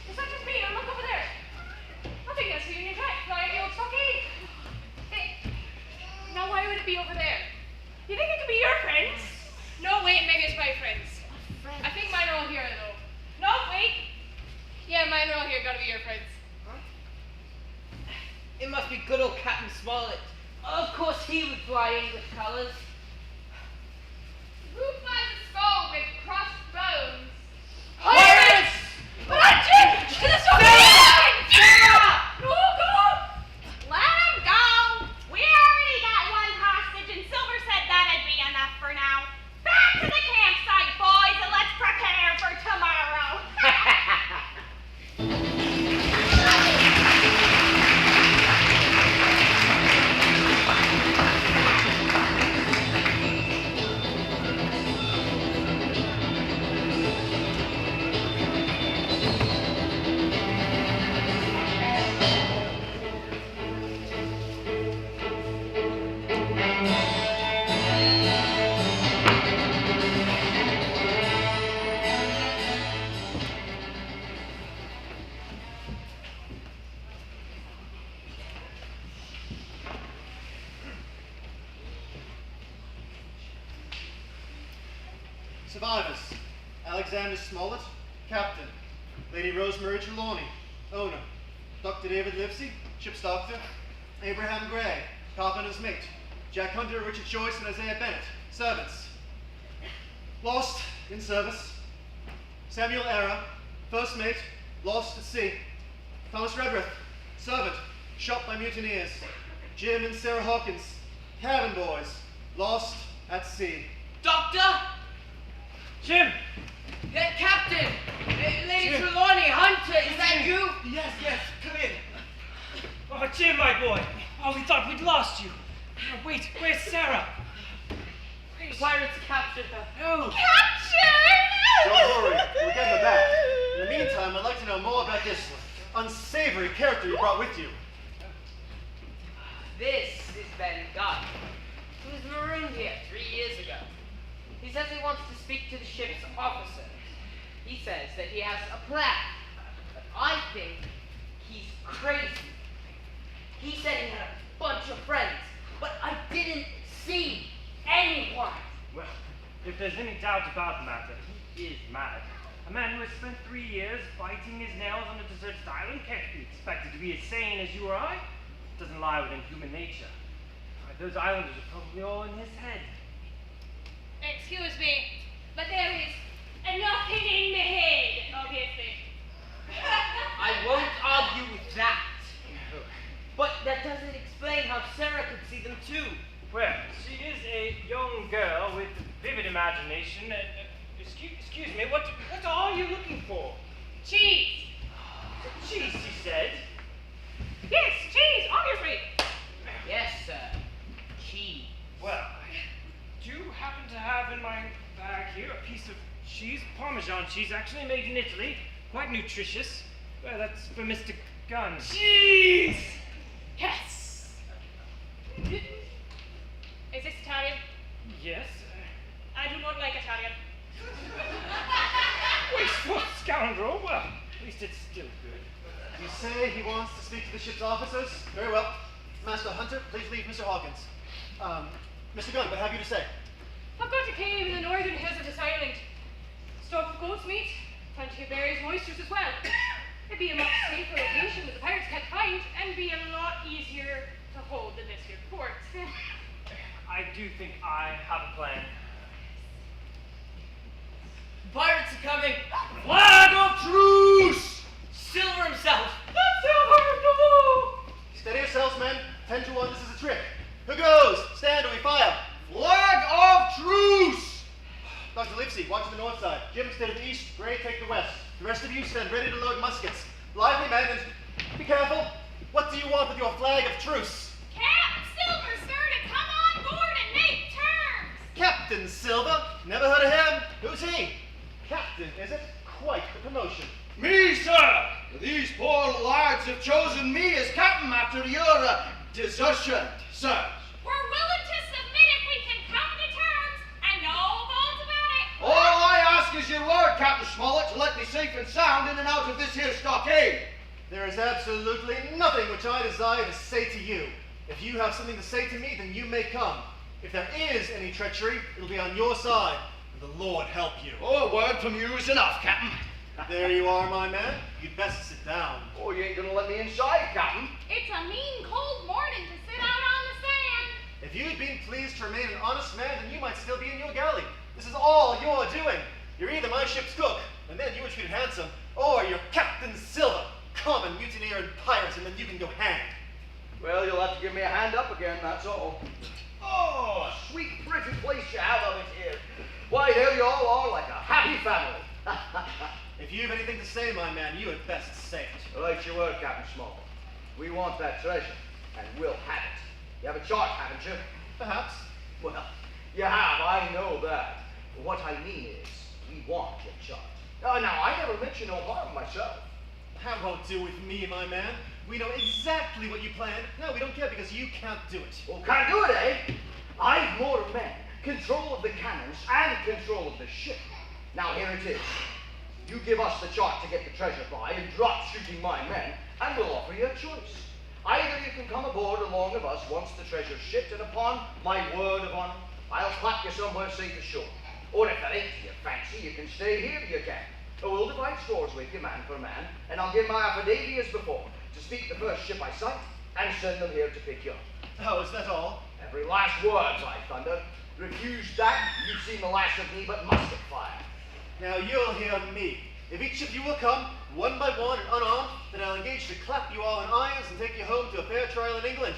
It's not just me. Now look over there. I think that's Union Jack flying the old stockade. Hey, now why would it be over there? You think it could be your friends? No, wait, maybe it's my friends. I think mine are all here though. No, wait. Yeah, mine are all here. Gotta be your friends. It must be good old Captain Smollett. Of course he would fly English colors. Who flies a skull with crossed bones? Pirates! But I'm Jim! To the stockade! Sarah! No, go! Let him go. We already got one hostage, and Silver said that'd be enough for now. Back to the campsite, boys, and let's prepare for tomorrow. Survivors: Alexander Smollett, Captain. Lady Rosemary Trelawney, owner. Dr. David Livesey, ship's doctor. Abraham Gray, carpenter's mate. Jack Hunter, Richard Joyce, and Isaiah Bennett, servants. Lost in service: Samuel Era, first mate, lost at sea. Thomas Redruth, servant, shot by mutineers. Jim and Sarah Hawkins, cabin boys, lost at sea. Doctor? Jim! Captain! Lady Trelawney, Hunter, is that you? Yes, come in. Oh, Jim, my boy. Oh, we thought we'd lost you. Oh, wait, where's Sarah? Pirates captured her. Oh. Don't worry, we'll get her back. In the meantime, I'd like to know more about this unsavory character you brought with you. This is Ben Gunn. He was marooned here 3 years ago. He says he wants to speak to the ship's officers. He says that he has a plan, but I think he's crazy. He said he had a bunch of friends, but I didn't see anyone. Well, if there's any doubt about the matter, he is mad. A man who has spent 3 years biting his nails on a deserted island can't be expected to be as sane as you or I. It doesn't lie within human nature. Those islanders are probably all in his head. Excuse me, but there is nothing in the head, obviously. I won't argue with that. But that doesn't explain how Sarah could see them too. Well, she is a young girl with vivid imagination. Excuse me, what are you looking for? Cheese. Cheese, she said. Yes, cheese, obviously. Yes, sir. Cheese. Well, I do happen to have in my bag here a piece of cheese, Parmesan cheese, actually made in Italy. Quite nutritious. Well, that's for Mr. Gunn. Cheese! Yes. Is this Italian? Yes. I do not like Italian. Wasteful scoundrel. Well, at least it's still good. You say he wants to speak to the ship's officers? Very well. Master Hunter, please leave Mr. Hawkins. Mr. Gunn, what have you to say? I've got a cave in the northern hills of this island. Stock of goat's meat, plenty of berries and oysters as well. It'd be a much safer location that the pirates can't find, and be a lot easier to hold than this here fort. I do think I have a plan. Pirates are coming. Flag of truce! Silver himself. Steady yourselves, men. 10 to 1, this is a trick. Who goes? Stand or we fire. Flag of truce! Dr. Livesey, watch the north side. Jim, stay to the east. Gray, take the west. The rest of you stand ready to load muskets. Lively, men, and be careful. What do you want with your flag of truce? Cap Silver, sir, to come on board and make terms. Captain Silver. Never heard of him. Who's he? Captain, is it? Quite the promotion. Me, sir! These poor lads have chosen me as captain after your desertion, sir. We're willing to submit if we can come to terms, and no bones about it. All I ask is your word, Captain Smollett, to let me safe and sound in and out of this here stockade. There is absolutely nothing which I desire to say to you. If you have something to say to me, then you may come. If there is any treachery, it'll be on your side, and the Lord help you. Oh, a word from you is enough, Captain. There you are, my man. You'd best sit down. Oh, you ain't gonna let me inside, Captain. It's a mean, cold morning to sit out on the sand. If you'd been pleased to remain an honest man, then you might still be in your galley. This is all you're doing. You're either my ship's cook, and then you were treated handsome, or you're Captain Silver, common mutineer and pirate, and then you can go hang. Well, you'll have to give me a hand up again, that's all. Oh, a sweet, pretty place you have of it here. Why, there you all are like a happy family. If you've anything to say, my man, you had best say it. Right you were, Captain Smollett. We want that treasure, and we'll have it. You have a chart, haven't you? Perhaps. Well, you have, I know that. But what I mean is, we want your chart. Now, I never mentioned no harm myself. That won't do with me, my man. We know exactly what you planned. No, we don't care because you can't do it. Well, can't do it, eh? I've more men, control of the cannons, and control of the ship. Now, here it is. You give us the chart to get the treasure by and drop shooting my men, and we'll offer you a choice. Either you can come aboard along of us once the treasure's shipped, and upon my word of honor, I'll clap you somewhere safe ashore. Or if that ain't to your fancy, you can stay here if you can. Or we'll divide stores with you, man for man, and I'll give my affidavit as before, to speak the first ship I sight, and send them here to pick you up. Oh, is that all? Every last word, by thunder. Refuse that, you've seen the last of me but musket fire. Now you'll hear me. If each of you will come, one by one and unarmed, then I'll engage to clap you all in irons and take you home to a fair trial in England.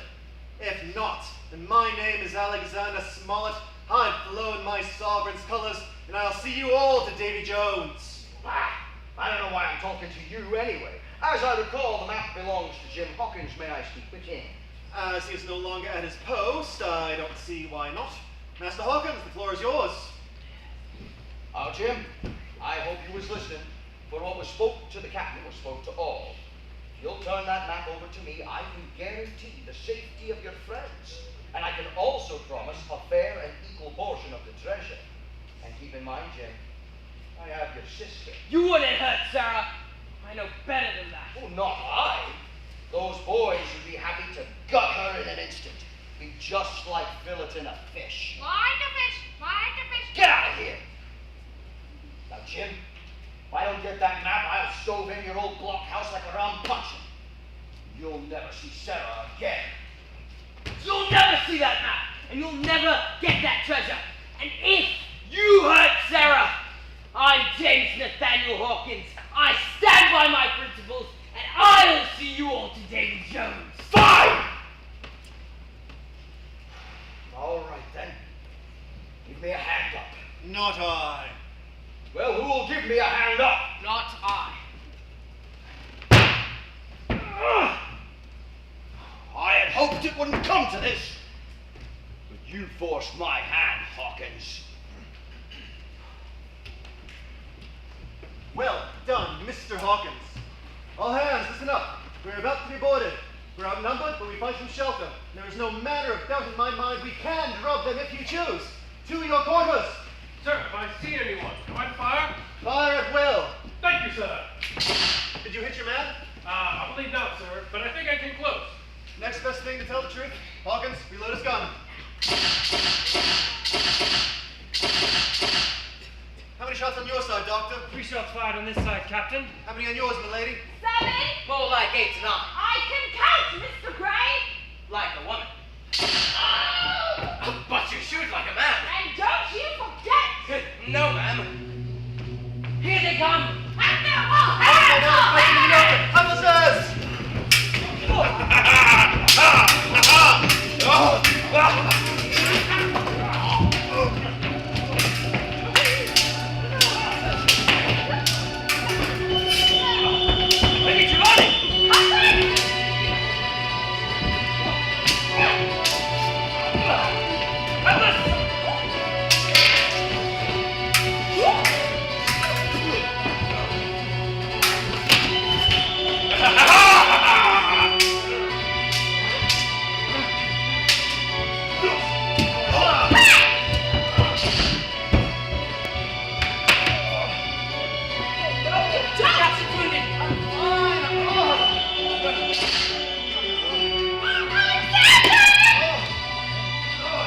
If not, then my name is Alexander Smollett. I've flown my sovereign's colors, and I'll see you all to Davy Jones. Ah, I don't know why I'm talking to you anyway. As I recall, the map belongs to Jim Hawkins. May I speak with him? As he is no longer at his post, I don't see why not. Master Hawkins, the floor is yours. Jim, I hope you was listening, for what was spoke to the captain was spoke to all. you'll turn that map over to me, I can guarantee the safety of your friends. And I can also promise a fair and equal portion of the treasure. And keep in mind, Jim, I have your sister. You wouldn't hurt Sarah. I know better than that. Oh, not I. Those boys would be happy to gut her in an instant. Be just like filleting a fish. Like a fish, like a fish. Get out of here! Now, Jim, if I don't get that map, I'll stove in your old blockhouse like a round puncheon. You'll never see Sarah again. You'll never see that map, and you'll never get that treasure. And if you hurt Sarah, I'm James Nathaniel Hawkins. I stand by my principles, and I will see you all to David Jones. Fine! All right, then. Give me a hand up. Not I. Well, who will give me a hand up? Not I. I had hoped it wouldn't come to this. But you forced my hand, Hawkins. Well done, Mr. Hawkins. All hands, listen up. We're about to be boarded. We're outnumbered, but we find some shelter. There is no manner of doubt in my mind we can rob them if you choose. To your quarters. Sir, have I seen anyone? Am I to fire? Fire at will. Thank you, sir. Did you hit your man? I believe not, sir, but I think I came close. Next best thing to tell the truth. Hawkins, reload his gun. How many shots on your side, Doctor? 3 shots fired on this side, Captain. How many on yours, milady? 7. More like 8 to 9. I can count, Mr. Gray. Like a woman. But you shoot like a man. And don't you forget. No, ma'am. Here they come. And they're all hands up. Officers! Lady Giovanni!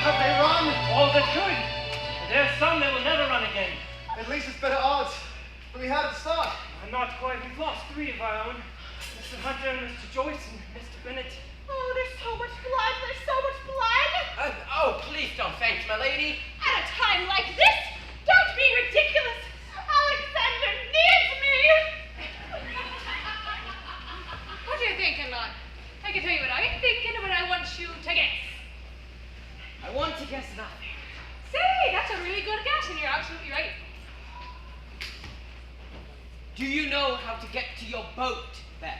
Have they run? All that could. There's some that will never run again. At least it's better odds than we had at the start. Not quite. We've lost 3 of our own. Mr. Hunter, Mr. Joyce, and Mr. Bennett. Oh, there's so much blood. There's so much blood. Oh, please don't faint, my lady. At a time like this, don't be ridiculous. Alexander needs me. What are you thinking, lad? I can tell you what I'm thinking, but I want you to guess. I want to guess nothing. Say, that's a really good guess, and you're absolutely right. Do you know how to get to your boat, then?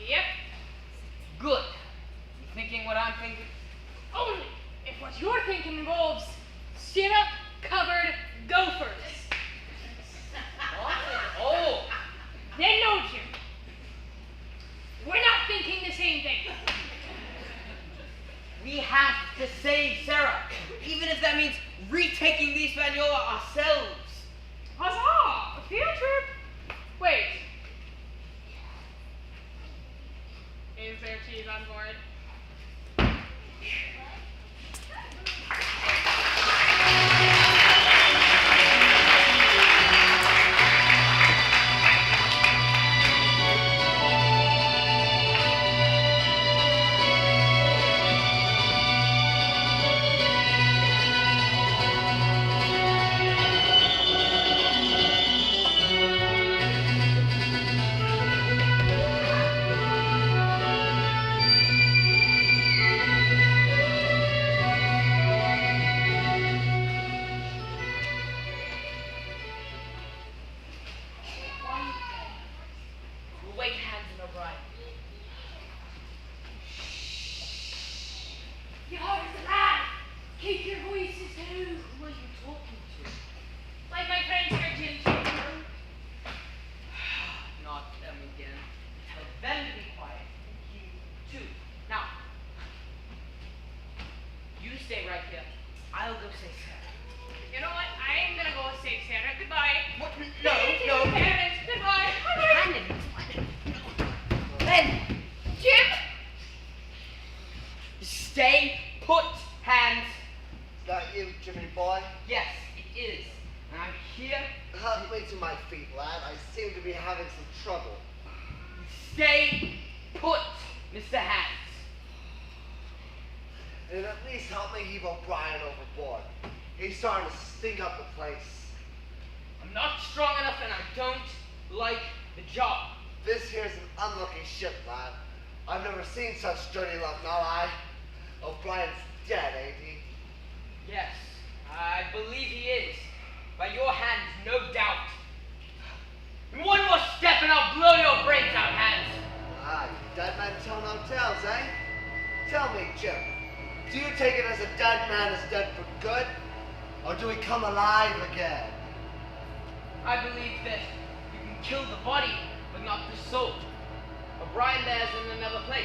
Yep. Good. You thinking what I'm thinking? Only if what you're thinking involves syrup-covered gophers. What? Oh! Then don't you? We're not thinking the same thing. We have to save Sarah, even if that means retaking the Hispaniola ourselves. Huzzah! A field trip? Wait. Is there cheese on board? I'll go say Sarah. You know what? I ain't gonna go say Sarah. Goodbye. What? See No, you, no. parents. Goodbye. Brandon. Ben. Jim. Stay put, Hands. Is that you, Jimmy boy? Yes, it is. And I'm here. Help me to my feet, lad. I seem to be having some trouble. Stay put, Mr. Hands. And at least help me heave O'Brien overboard. He's starting to stink up the place. I'm not strong enough and I don't like the job. This here's an unlucky ship, lad. I've never seen such dirty luck, not I. O'Brien's dead, ain't he? Yes, I believe he is. By your hands, no doubt. And one more step and I'll blow your brains out, Hands. Ah, dead men tell no tales, eh? Tell me, Jim, do you take it as a dead man is dead for good? Or do we come alive again? I believe that you can kill the body, but not the soul. O'Brien there's in another place.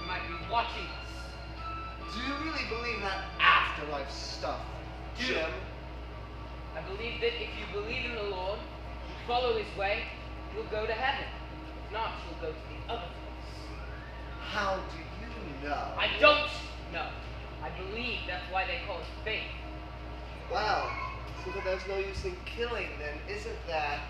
He might be watching us. Do you really believe that afterlife stuff, Jim? I believe that if you believe in the Lord, you follow his way, you'll go to heaven. If not, you'll go to the other place. How do you know? I don't know. I believe that's why they call it faith. Well, so that there's no use in killing then, isn't there?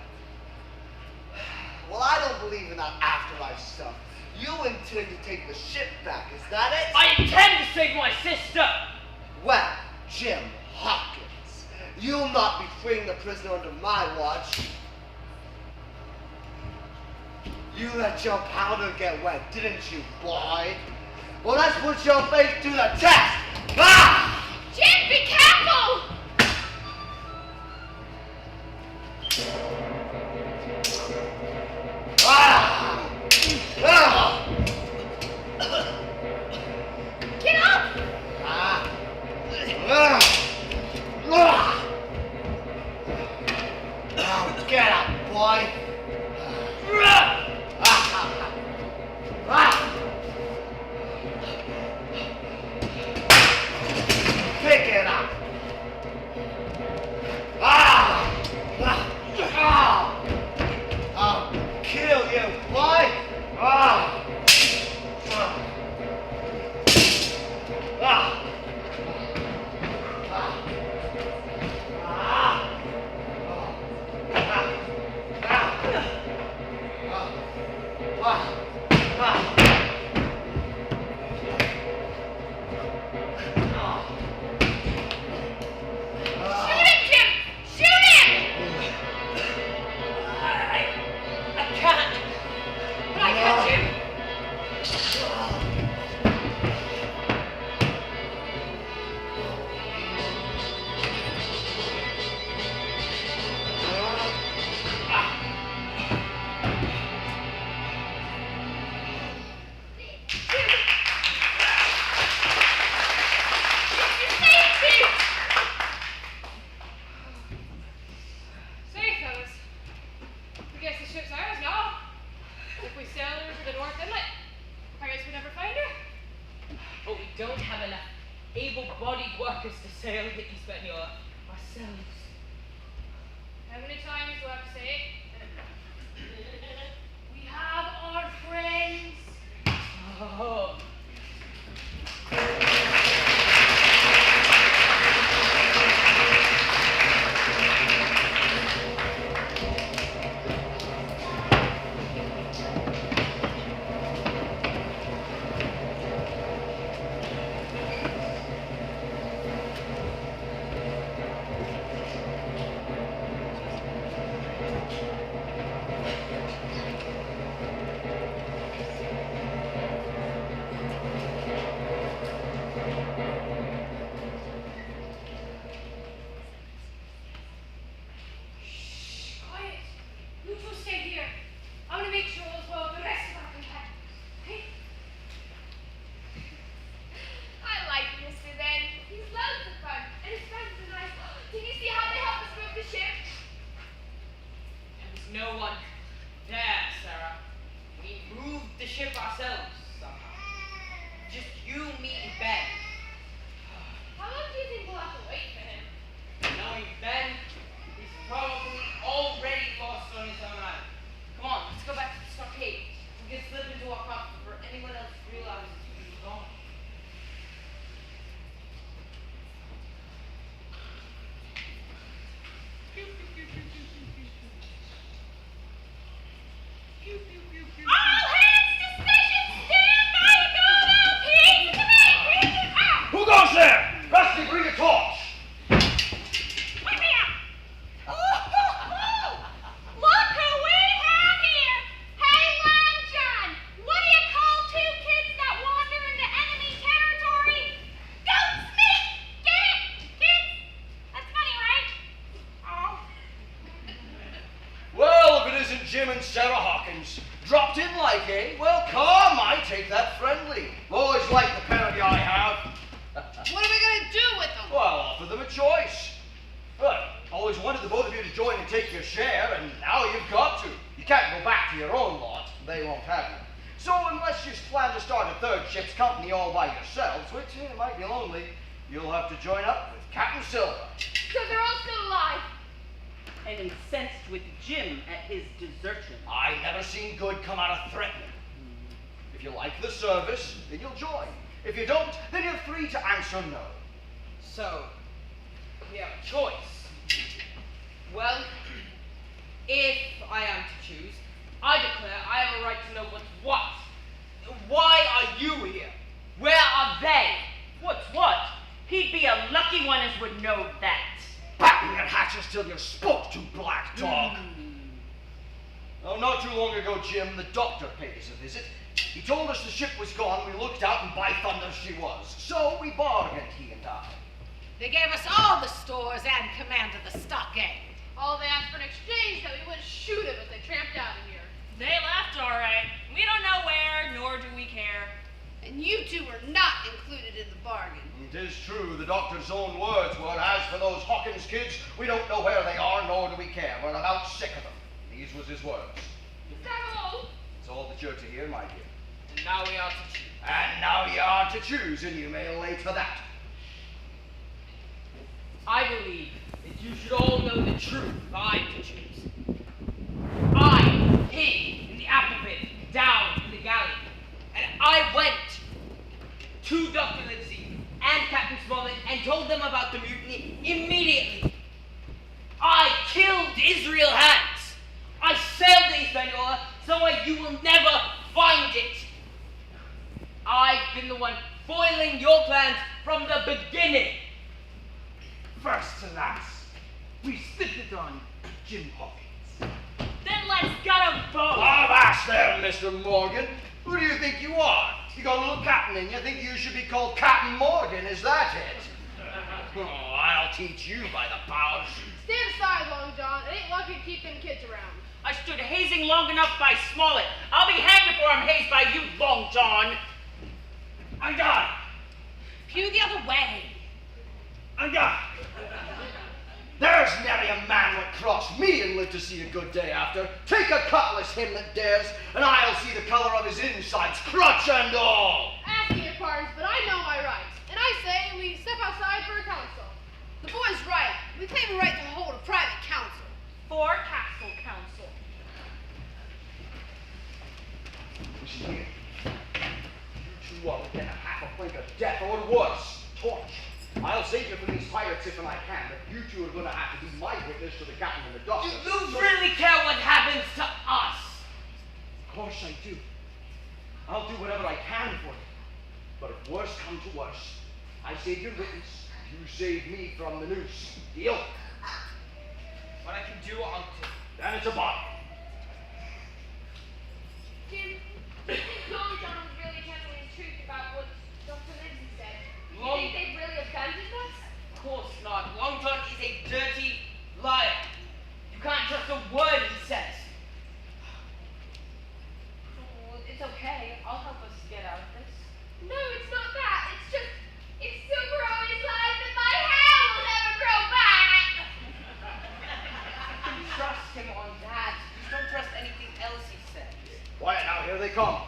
Well, I don't believe in that afterlife stuff. You intend to take the ship back, is that it? I intend to save my sister! Well, Jim Hawkins, you'll not be freeing the prisoner under my watch. You let your powder get wet, didn't you, boy? Well, let's put your faith to the test! Ah! Jim, be careful! Ah! Ah! Get up! Ah! Ah! Ah! Oh, get up, boy! Ah! Ah! Ah! Pick it up! Ah! Ah! Ah! I'll kill you, boy! Ah! Ah! Ah! Shoot him, Jim! Shoot him! I can't. But I got you. Say, fellas, I guess the ship's ours now. If we sail her to the North Inlet, pirates would never find her. But we don't have enough able-bodied workers to sail the Hispaniola ourselves. How many times do I have to say it? We have our friends. Oh. Quiet. You two stay here. I want to make sure as well the rest of our companions. Okay? I like Mr. Then. He's loads of fun. And his friends are nice. Did you see how they helped us move the ship? There was no one there, Sarah. We moved the ship ourselves somehow. Just you, me, and Ben. How long do you think we'll have didn't like, eh? Well, come, I take that friendly. Boys like the penalty I have. What are we gonna do with them? Well, I'll offer them a choice. Well, always wanted the both of you to join and take your share, and now you've got to. You can't go back to your own lot. They won't have you. So unless you plan to start a third ship's company all by yourselves, which might be lonely, you'll have to join up with Captain Silver. So they're all still alive. And incensed with Jim at his desertion. I never seen good come out of threatening. If you like the service, then you'll join. If you don't, then you're free to answer no. So, we have a choice. Well, if I am to choose, I declare I have a right to know what's what. Why are you here? Where are they? What's what? He'd be a lucky one as would know that. Batten your hatches till you're spoke to, black dog. Oh, not too long ago, Jim, the doctor paid us a visit. He told us the ship was gone. We looked out, and by thunder, she was. So we bargained, he and I. They gave us all the stores and command of the stockade. All they asked for an exchange that we wouldn't shoot them if they tramped out of here. They left all right. We don't know where, nor do we care. And you two were not included in the bargain. It is true, the doctor's own words were, as for those Hawkins kids, we don't know where they are, nor do we care. We're about sick of them. These was his words. Is that all? It's all that you're to hear, my dear. And now we are to choose. And now you are to choose, and you may lay to that. I believe that you should all know the truth if I'm to choose. I hid in the apple pit down in the galley, and I went to Dr. Lindsay and Captain Smollett and told them about the mutiny immediately. I killed Israel Hands. I sailed the Hispaniola so you will never find it. I've been the one foiling your plans from the beginning. First to last, we slipped it on Jim Hawkins. Then let's gut 'em both. Avast there, Mr. Morgan. Who do you think you are? You got a little captain in you. Think you should be called Captain Morgan, is that it? Oh, I'll teach you by the powers. Stand aside, Long John. It ain't lucky to keep them kids around. I stood hazing long enough by Smollett. I'll be hanged before I'm hazed by you, Long John. I got Pew the other way. There's nary a man would cross me and live to see a good day after. Take a cutlass, him that dares, and I'll see the color of his insides, crutch and all. Asking your pardons, but I know my rights. And I say we step outside for a council. The boy's right. We claim a right to hold a private council. For Castle Council. Listen here. You two are within a half a blink of death, or worse, torture. I'll save you from these pirates if and I can, but you two are going to have to be my witness to the captain and the doctor. You really care what happens to us? Of course I do. I'll do whatever I can for you. But if worse come to worse, I save your witness, you save me from the noose. Deal? What I can do, I'll do. Then it's a bottle. Jim, do you think Long John was really telling the truth about what Dr. Lindsay said? Do you Long- think they've really abandoned us? Of course not. Long John is a dirty liar. You can't trust a word he says. Oh, it's okay. I'll help us get out of this. No, it's not that. It's just, if Silver always lies, then my hair will never grow back. You can trust him on that. Just don't trust anything else he says. Quiet now, here they come.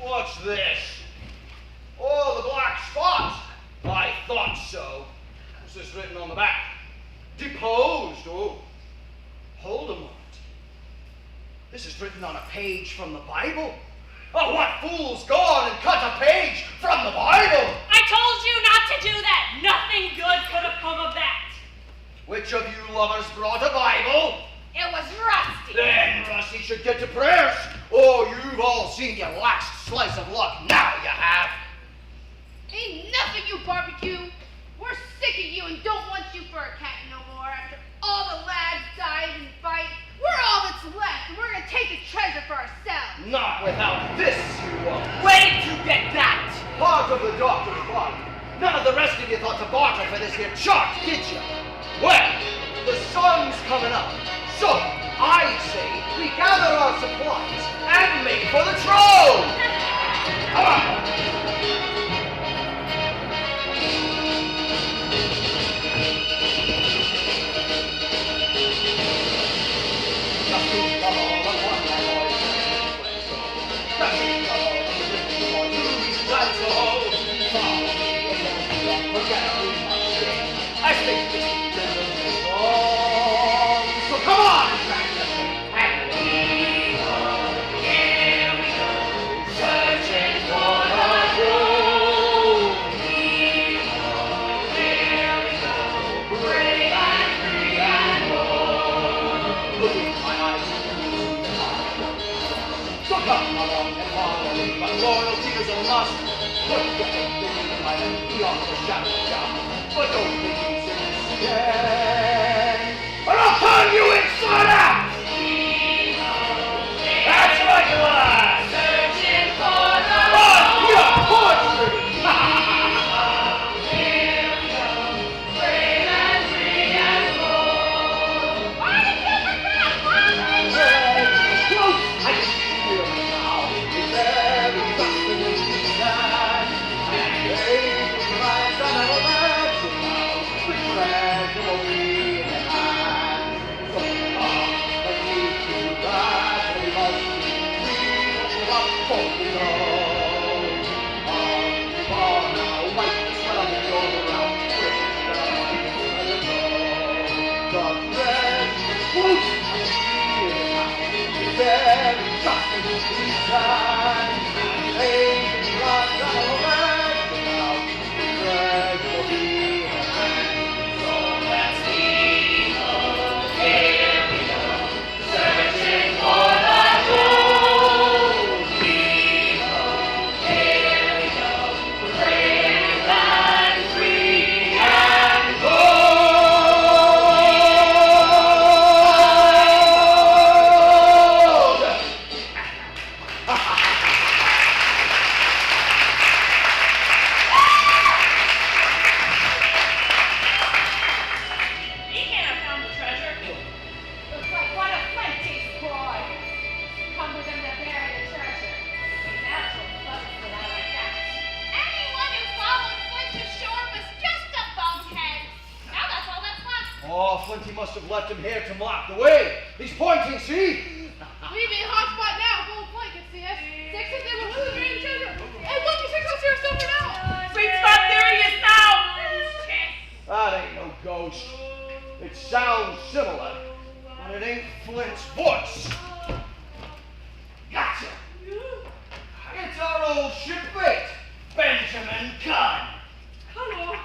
What's this? Oh, the black spot. I thought so. What's this written on the back? Deposed. Oh, hold a moment. This is written on a page from the Bible. Oh, what fool's gone and cut a page from the Bible? I told you not to do that. Nothing good could have come of that. Which of you lovers brought a Bible? It was Rusty. Then Rusty should get to prayers. Oh, you've all seen your last slice of luck. Now you have. Ain't nothing, you barbecue. We're sick of you and don't want you for a captain no more. After all the lads died in the fight, we're all that's left, and we're gonna take the treasure for ourselves. Not without this, you won't. Where did you get that? Part of the doctor's body. None of the rest of you thought to barter for this here chart, did you? Well, the sun's coming up, so I we gather our supplies and make for the trove. Come on. Loyalty is a must. Put the thing right beyond the shadow of doubt. But don't make me say this again, or I'll turn you inside out. That's right, lad. Searching for the poetry. Here we go, brave and free and bold. Why did you forget? I can feel it now. It's very fascinating. Oh, Flinty must have left him here to mark the way. He's pointing, see? We've been hotspot now. Both flank can see us. Six of them are looking at each other. And look, he's six here somewhere now. Sweet spot, there he is now. That ain't no ghost. It sounds similar, but it ain't Flint's voice. Gotcha. It's our old shipmate, Benjamin Gunn. Hello.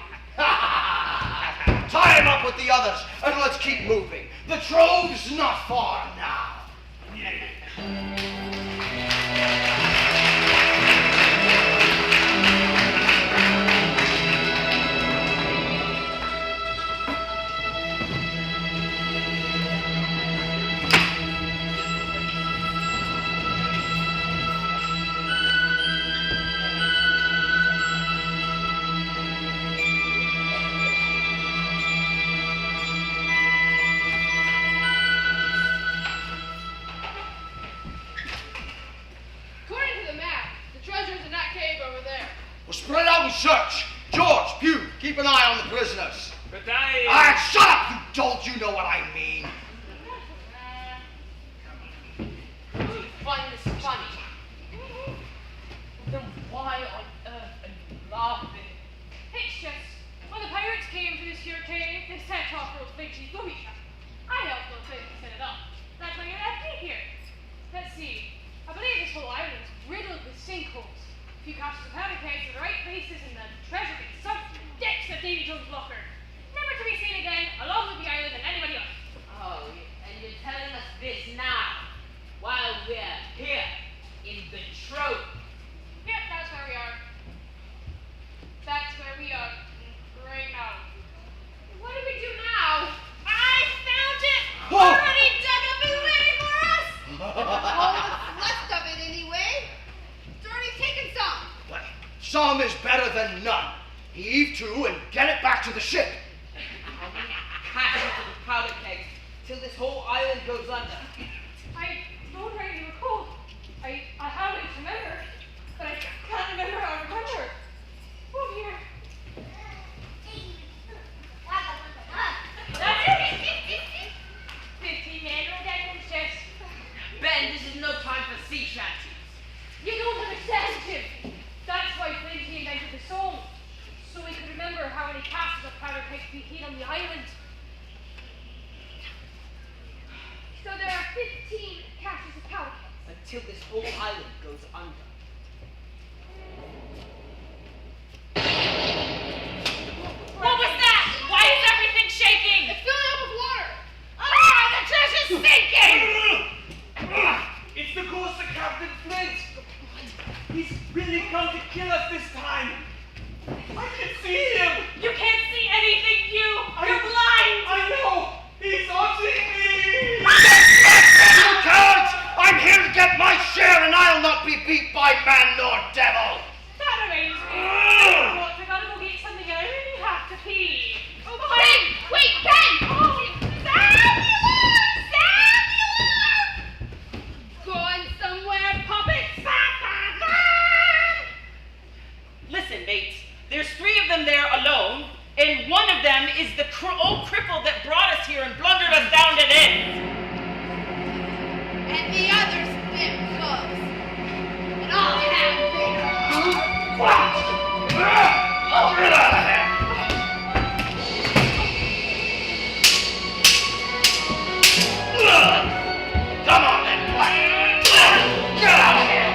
Tie him up with the others, and let's keep moving. The trove's not far now. Spread out and search. George, Pew, keep an eye on the prisoners. But I... Ah, shut up, you dolt. You know what I mean. Fun is funny. Then why on earth are you laughing? It's just, when the pirates came to this here cave, they set off those big cheese booby traps. I helped those things set it up. That's why you're left me here. Let's see. I believe this whole island is riddled with sinkholes. A few caches of powder kegs in the right places and the treasure being sunk to the depths of Davy Jones' locker. Never to be seen again, along with the island and anybody else. Oh, and you're telling us this now, while we're here, in the trope. Yep, that's where we are. That's where we are, right now. What do we do now? I found it! Whoa! Already dug up and waiting for us! All that's left of it anyway. It's already taken some. But some is better than none. Heave to and get it back to the ship. How many caches of powder kegs till this whole island goes under? I sea shanties. You don't understand, Jim. That's why Flinty invented the song. So we could remember how many castles of powder kegs we hid on the island. So there are 15 castles of powder kegs. Until this whole island goes under. What was that? Why is everything shaking? It's filling up with water. Ah, the treasure's sinking! It's the ghost of Captain Flint! He's really come to kill us this time! I can see him! You can't see anything, Hugh! You're blind! I know! He's haunting me! You cowards! I'm here to get my share, and I'll not be beat by man nor devil! That arranged me. What? I gotta go get something and I really have to pee. Oh, Ben! Wait, Ben! Oh, Samuel! Going somewhere, puppets? Listen, mates, there's 3 of them there alone, and one of them is the old cripple that brought us here and blundered us down to this. And the others them cubs. And I'll have bigger. What? Get out of here! Come on then, Black! Get out of here!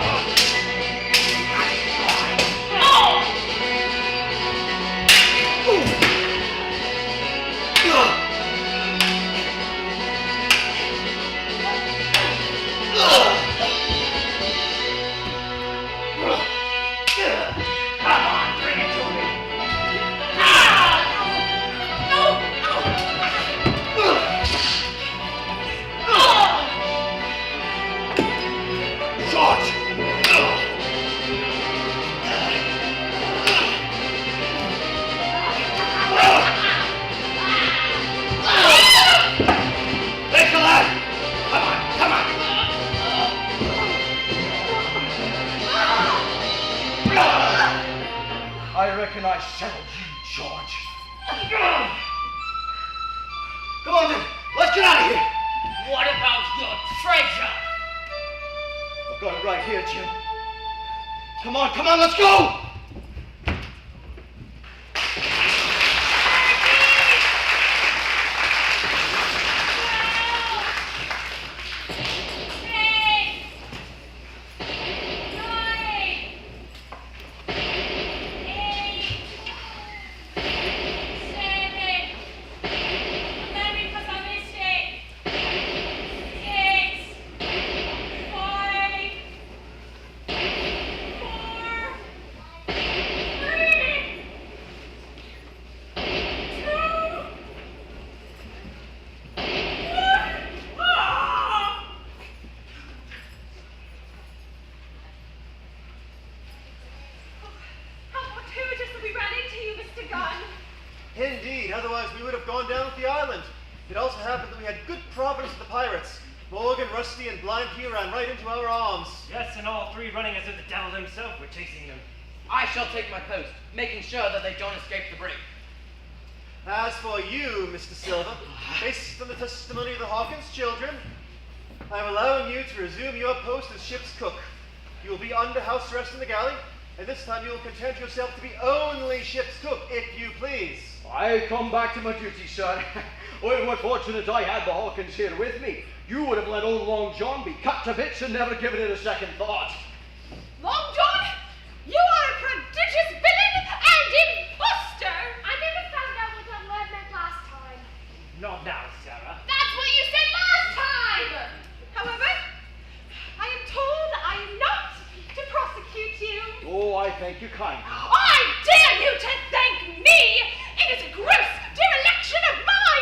Come on, bring it to me! George! Nicolai! Come on, come on! I reckon I settled you, George. Come on then, let's get out of here! What about your treasure? I've got it right here, Jim. Come on, let's go! Indeed, otherwise we would have gone down with the island. It also happened that we had good providence with the pirates. Morgan, Rusty, and Blind Hugh ran right into our arms. Yes, and all 3 running as if the devil himself were chasing them. I shall take my post, making sure that they don't escape the brig. As for you, Mr. Silver, based on the testimony of the Hawkins children, I am allowing you to resume your post as ship's cook. You will be under house arrest in the galley, and this time you will content yourself to be only ship's cook, if you please. I come back to my duty, sir. Oh, what fortunate I had the Hawkins here with me. You would have let old Long John be cut to bits and never given it a second thought. Long John, you are a prodigious villain and imposter! I never found out what that word meant last time. Not now, Sarah. That's what you said last time! However, I am told I am not to prosecute you. Oh, I thank you kindly. I dare you to thank me! It is a gross dereliction of my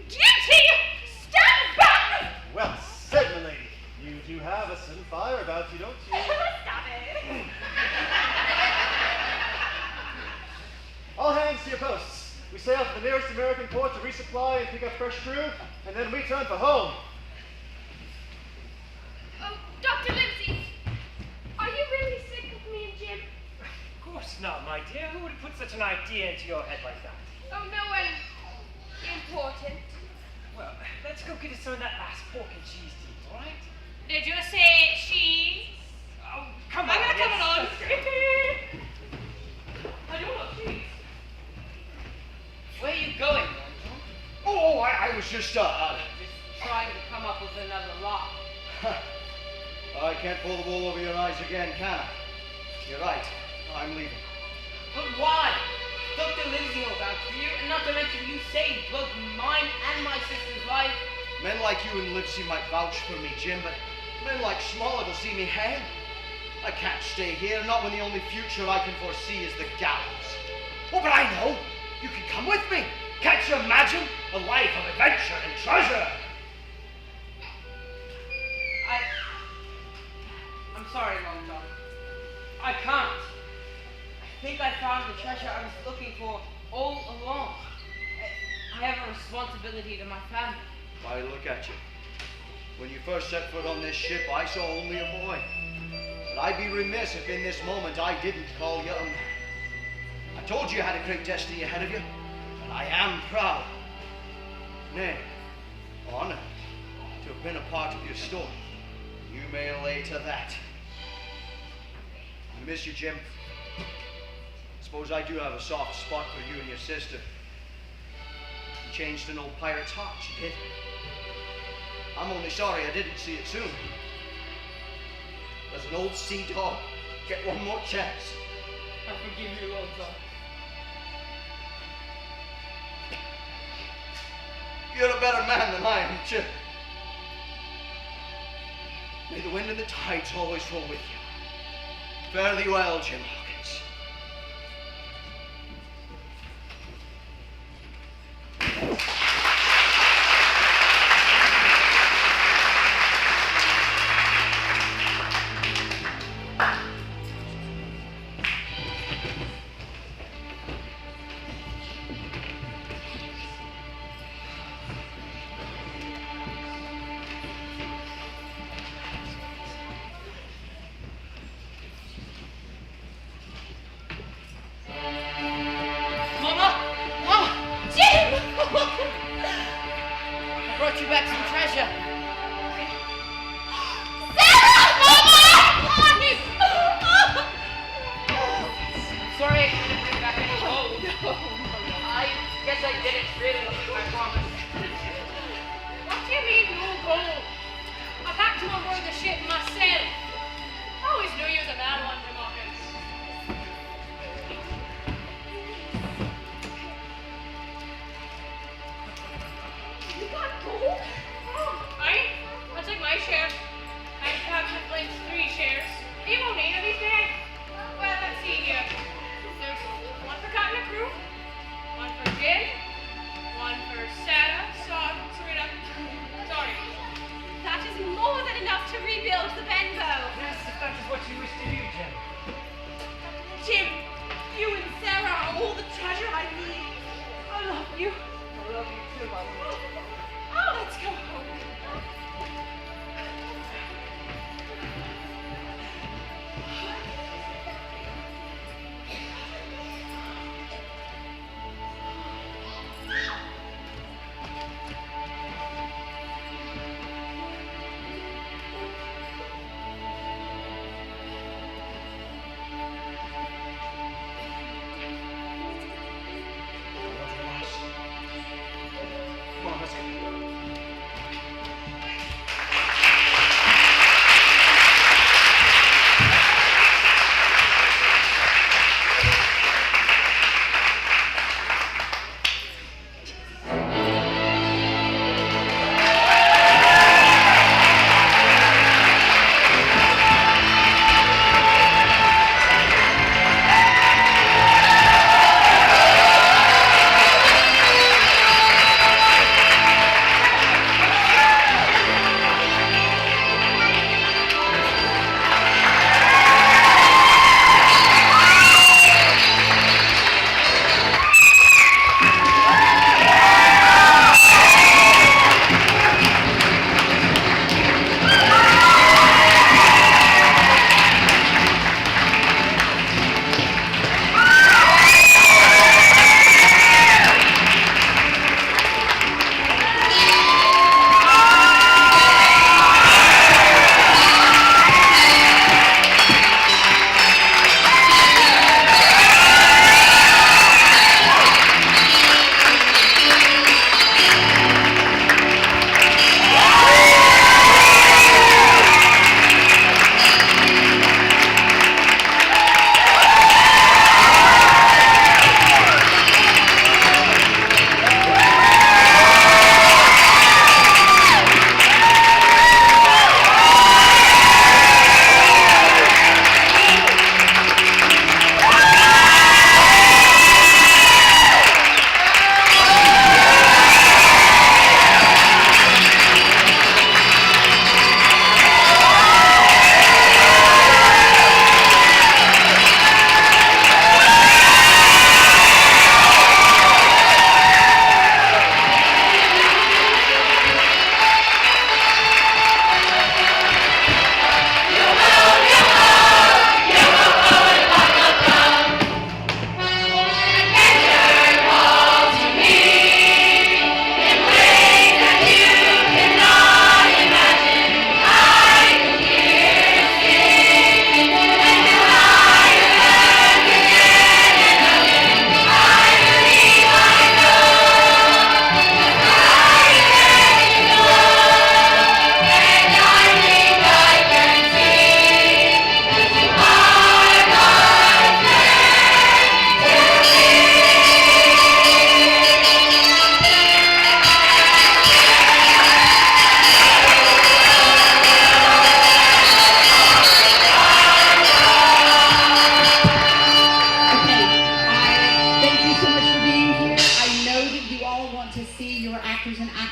duty! Stand back! Well said, my lady. You do have a sudden fire about you, don't you? Stop it! All hands to your posts. We sail for the nearest American port to resupply and pick up fresh crew, and then we turn for home. Oh, Dr. Lindsay, are you really sick of me and Jim? Of course not, my dear. Who would have put such an idea into your head like that? Oh, no one important. Well, let's go get us some of that last pork and cheese tea, all right? Did you say cheese? your start? Just trying to come up with another lie. I can't pull the wool over your eyes again, can I? You're right. I'm leaving. But why? Dr. Lindsay will vouch for you, and not to mention you saved both mine and my sister's life. Men like you and Livesey might vouch for me, Jim, but men like Smollett will see me hang. I can't stay here, not when the only future I can foresee is the gallows. Oh, but I know. You can come with me. Can't you imagine a life of adventure and treasure? I'm sorry, Long John. I can't. I think I found the treasure I was looking for all along. I have a responsibility to my family. Why, look at you. When you first set foot on this ship, I saw only a boy. But I'd be remiss if in this moment I didn't call you a man. I told you you had a great destiny ahead of you, and I am proud. Nay, honored to have been a part of your story. You may lay to that. I miss you, Jim. Suppose I do have a soft spot for you and your sister. You changed an old pirate's heart, you did. I'm only sorry I didn't see it soon. Does an old sea dog get one more chance? I forgive you, Long John. You're a better man than I am, Jim. May the wind and the tides always roll with you. Fare thee well, Jim Hawkins. That is more than enough to rebuild the Benbow. Yes, if that is what you wish to do, Jim.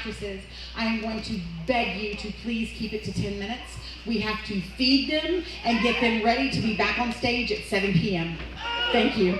actresses, I am going to beg you to please keep it to 10 minutes. We have to feed them and get them ready to be back on stage at 7 p.m. Thank you.